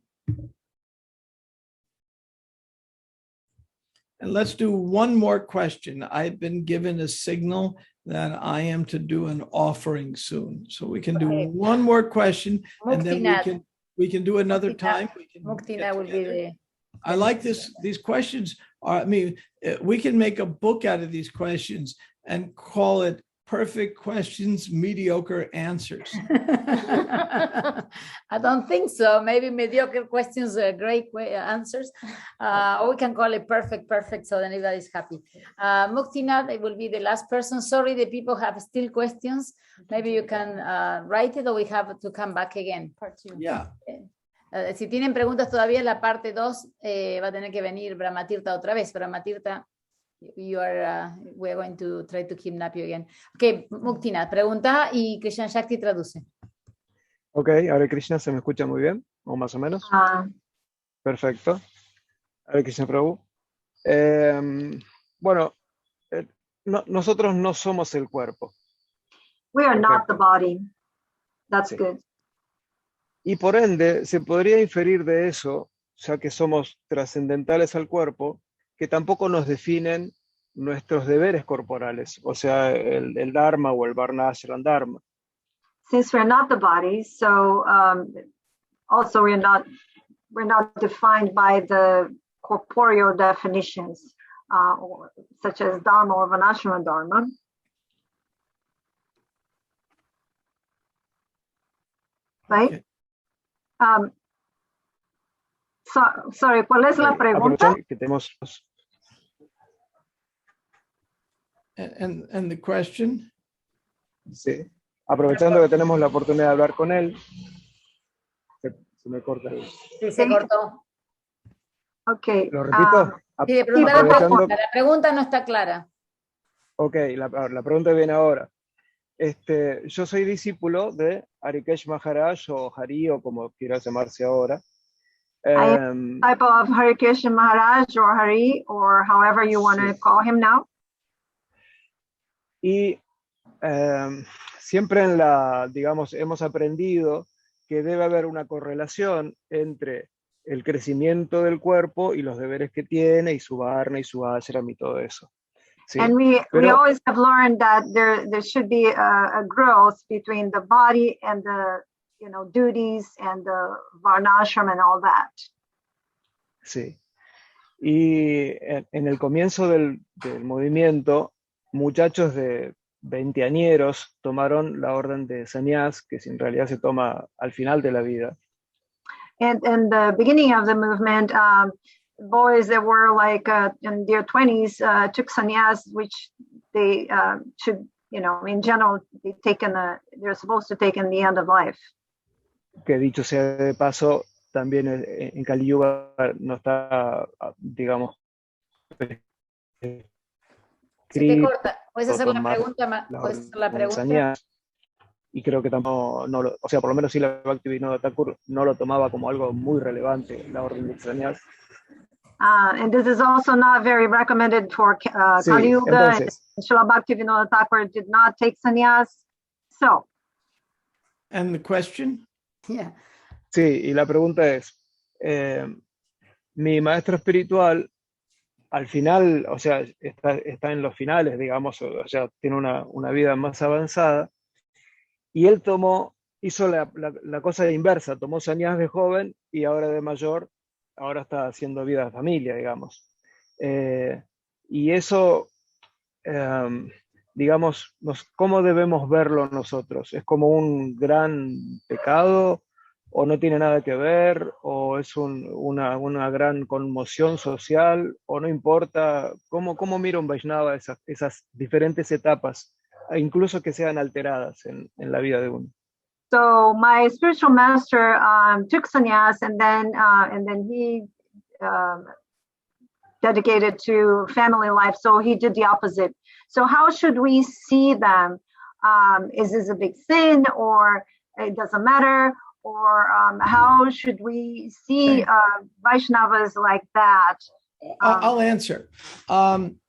And let's do one more question. I've been given a signal that I am to do an offering soon. So we can do one more question, and then we can do another time. Muktina will be the... I like this. These questions are, I mean, we can make a book out of these questions and call it Perfect Questions, Mediocre Answers. I don't think so. Maybe mediocre questions are great answers. Or we can call it perfect, so then everybody's happy. Muktina, it will be the last person. Sorry, the people have still questions. Maybe you can write it, or we have to come back again. Part 2. Yeah. Si tienen preguntas todavía, la parte 2 va a tener que venir Brahma Tirta otra vez. Brahma Tirta, we're going to try to kidnap you again. Ok, Muktina, pregunta y Krishna Shakti traduce. Ok, ahora Krishna, ¿se me escucha muy bien? ¿O más o menos? Perfecto. Hare Krishna Prabhu. Bueno, nosotros no somos el cuerpo. We are not Perfecto. the body. That's Sí. good. Y por ende, se podría inferir de eso, ya que somos trascendentales al cuerpo, que tampoco nos definen nuestros deberes corporales, o sea, el Dharma o el Varnashram Dharma. Since we're not the body, so also we're not defined by the corporeal definitions, such as Dharma or Varnashrama Dharma. Right? Okay. Sorry, ¿cuál es la pregunta? Aprovechando que tenemos... And the question? Sí. Aprovechando que tenemos la oportunidad de hablar con él, se me corta. Sí, se cortó. Okay. ¿Lo repito? Sí, pregunta la Aprovechando... pregunta. La pregunta no está clara. Ok, la pregunta viene ahora. Yo soy discípulo de Harikesh Maharaj o Hari o como quiera llamarse ahora. I am type of Harikesh Maharaj or Hari or however you want to call him now. Y siempre digamos, hemos aprendido que debe haber una correlación entre el crecimiento del cuerpo y los deberes que tiene y su varna y su ashram y todo eso. ¿Sí? And we always have learned that there should be a growth between the body and the duties and the varnashram and all that. Sí. Y en el comienzo del movimiento, muchachos de veinteañeros tomaron la orden de sannyas, que en realidad se toma al final de la vida. And in the beginning of the movement, boys that were like in their 20s took sannyas, which they should, in general, they're supposed to take in the end of life. Que dicho sea de paso, también en Kali Yuga no está, digamos, Se te corta. Puedes hacer la pregunta. Puedes hacer la pregunta. Sannyas, y creo que tampoco, o sea, por lo menos sí la Bhaktivinoda Thakur no lo tomaba como algo muy relevante, la orden de sannyas. And this is also not very recommended for Kali Yuga. Entonces, Srila Bhaktivinoda Thakur did not take sannyas. So. And the question? Yeah. Sí, y la pregunta es, mi maestro espiritual, al final, o sea, está en los finales, digamos, o sea, tiene una vida más avanzada, y él hizo la cosa inversa, tomó sannyas de joven y ahora de mayor, ahora está haciendo vida de familia, digamos. Y eso, digamos, ¿cómo debemos verlo nosotros? ¿Es como un gran pecado? ¿O no tiene nada que ver? ¿O es una gran conmoción social? ¿O no importa? ¿Cómo mira un Vaishnava esas diferentes etapas, incluso que sean alteradas en la vida de uno? So my spiritual master took sannyas, and then he dedicated to family life. So he did the opposite. So how should we see them? Is this a big sin, or it doesn't matter? Or how should we see Vaishnavas like that? I'll answer. On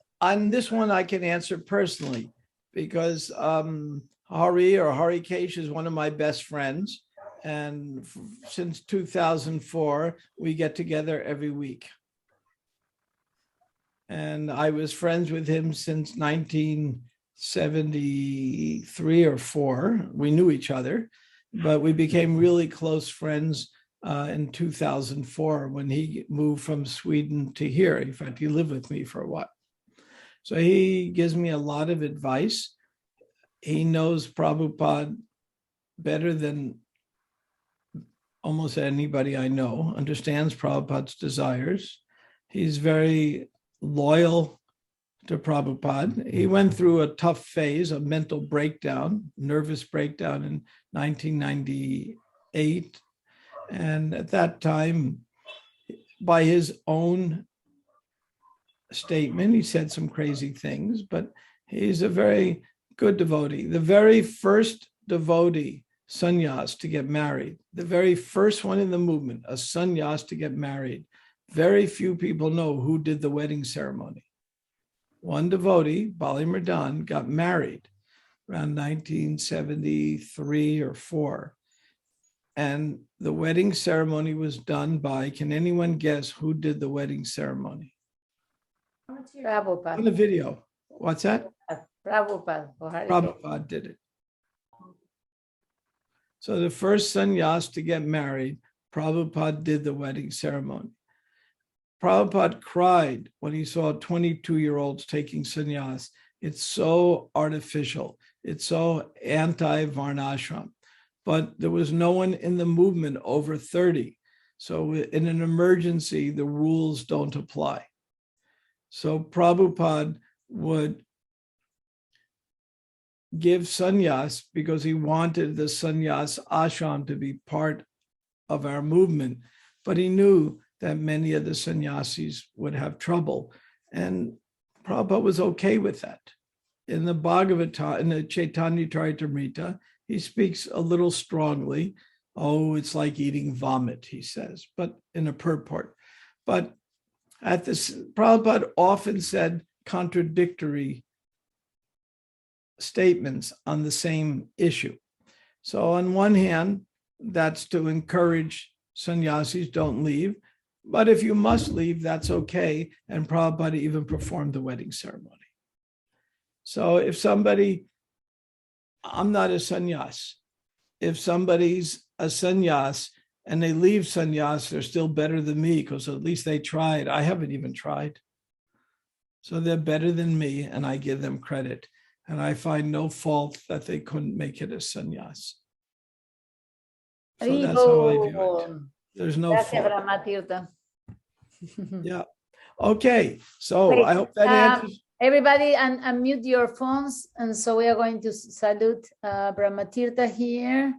this one, I can answer personally because Hari or Harikesh is one of my best friends. And since 2004, we get together every week. And I was friends with him since 1973 or 4. We knew each other. But we became really close friends in 2004 when he moved from Sweden to here. In fact, he lived with me for a while. So he gives me a lot of advice. He knows Prabhupada better than almost anybody I know, understands Prabhupada's desires. He's very loyal to Prabhupada. He went through a tough phase, a mental breakdown, nervous breakdown in 1998. And at that time, by his own statement, he said some crazy things, but he's a very good devotee. The very first devotee sannyas to get married. The very first one in the movement, a sannyas to get married. Very few people know who did the wedding ceremony. One devotee, Bali Murdan, got married around 1973 or 4. And the wedding ceremony was done by, can anyone guess who did the wedding ceremony? Prabhupada. On the video. What's that? Prabhupada. Prabhupada did it. So the first sannyas to get married, Prabhupada did the wedding ceremony. Prabhupada cried when he saw 22-year-olds taking sannyas. It's so artificial. It's so anti-varnashram. But there was no one in the movement over 30. So in an emergency, the rules don't apply. So Prabhupada would give sannyas because he wanted the sannyas ashram to be part of our movement. But he knew that many of the sannyasis would have trouble. And Prabhupada was okay with that. In the Bhagavatam, in the Chaitanya Charitamrita, he speaks a little strongly. Oh, it's like eating vomit, he says, but in a purport. But at this, Prabhupada often said contradictory statements on the same issue. So on one hand, that's to encourage sannyasis, don't leave. But if you must leave, that's okay. And Prabhupada even performed the wedding ceremony. So if somebody, I'm not a sannyas. If somebody's a sannyas and they leave sannyas, they're still better than me because at least they tried. I haven't even tried. So they're better than me and I give them credit. And I find no fault that they couldn't make it as sannyas. So that's how I view it. There's no Gracias, fault. Brahma Tirta. Yeah. Okay. So Wait, I hope that answers. Everybody unmute your phones. And so we are going to salute Brahma Tirta here.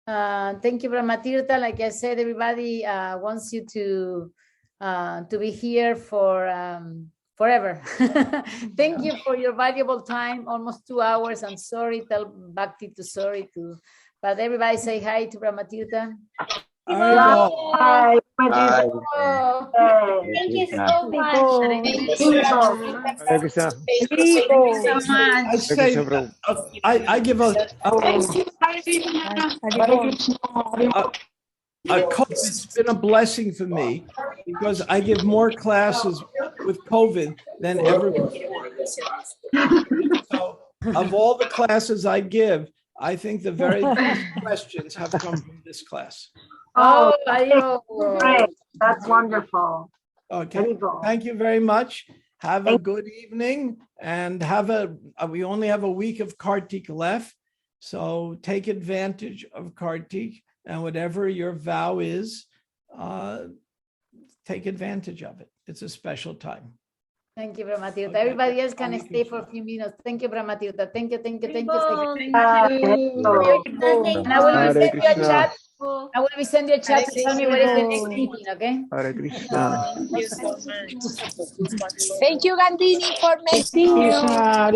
Thank you, Brahma Tirta. Like I said, everybody wants you to be here for forever. Thank you for your valuable time, almost 2 hours. I'm sorry, tell Bhakti to sorry to, but everybody say hi to Brahma Tirta. Hi. Thank you so much. Hare Krishna. I say, I give COVID's been a blessing for me because I give more classes with COVID than ever before. So of all the classes I give, I think the very best questions have come from this class. Oh, great. That's wonderful. Okay. Thank you very much. Have a good evening and we only have a week of Kartik left. So take advantage of Kartik and whatever your vow is, take advantage of it. It's a special time. Thank you, Brahma Tirta. Everybody else can stay for a few minutes. Thank you, Brahma Tirta. Thank you. Thank you. And I will be sending you a chat. I will be sending you a chat to tell me what is the next meeting, okay? Hare Krishna. Thank you so much. Thank you, Gandini, for making. Hare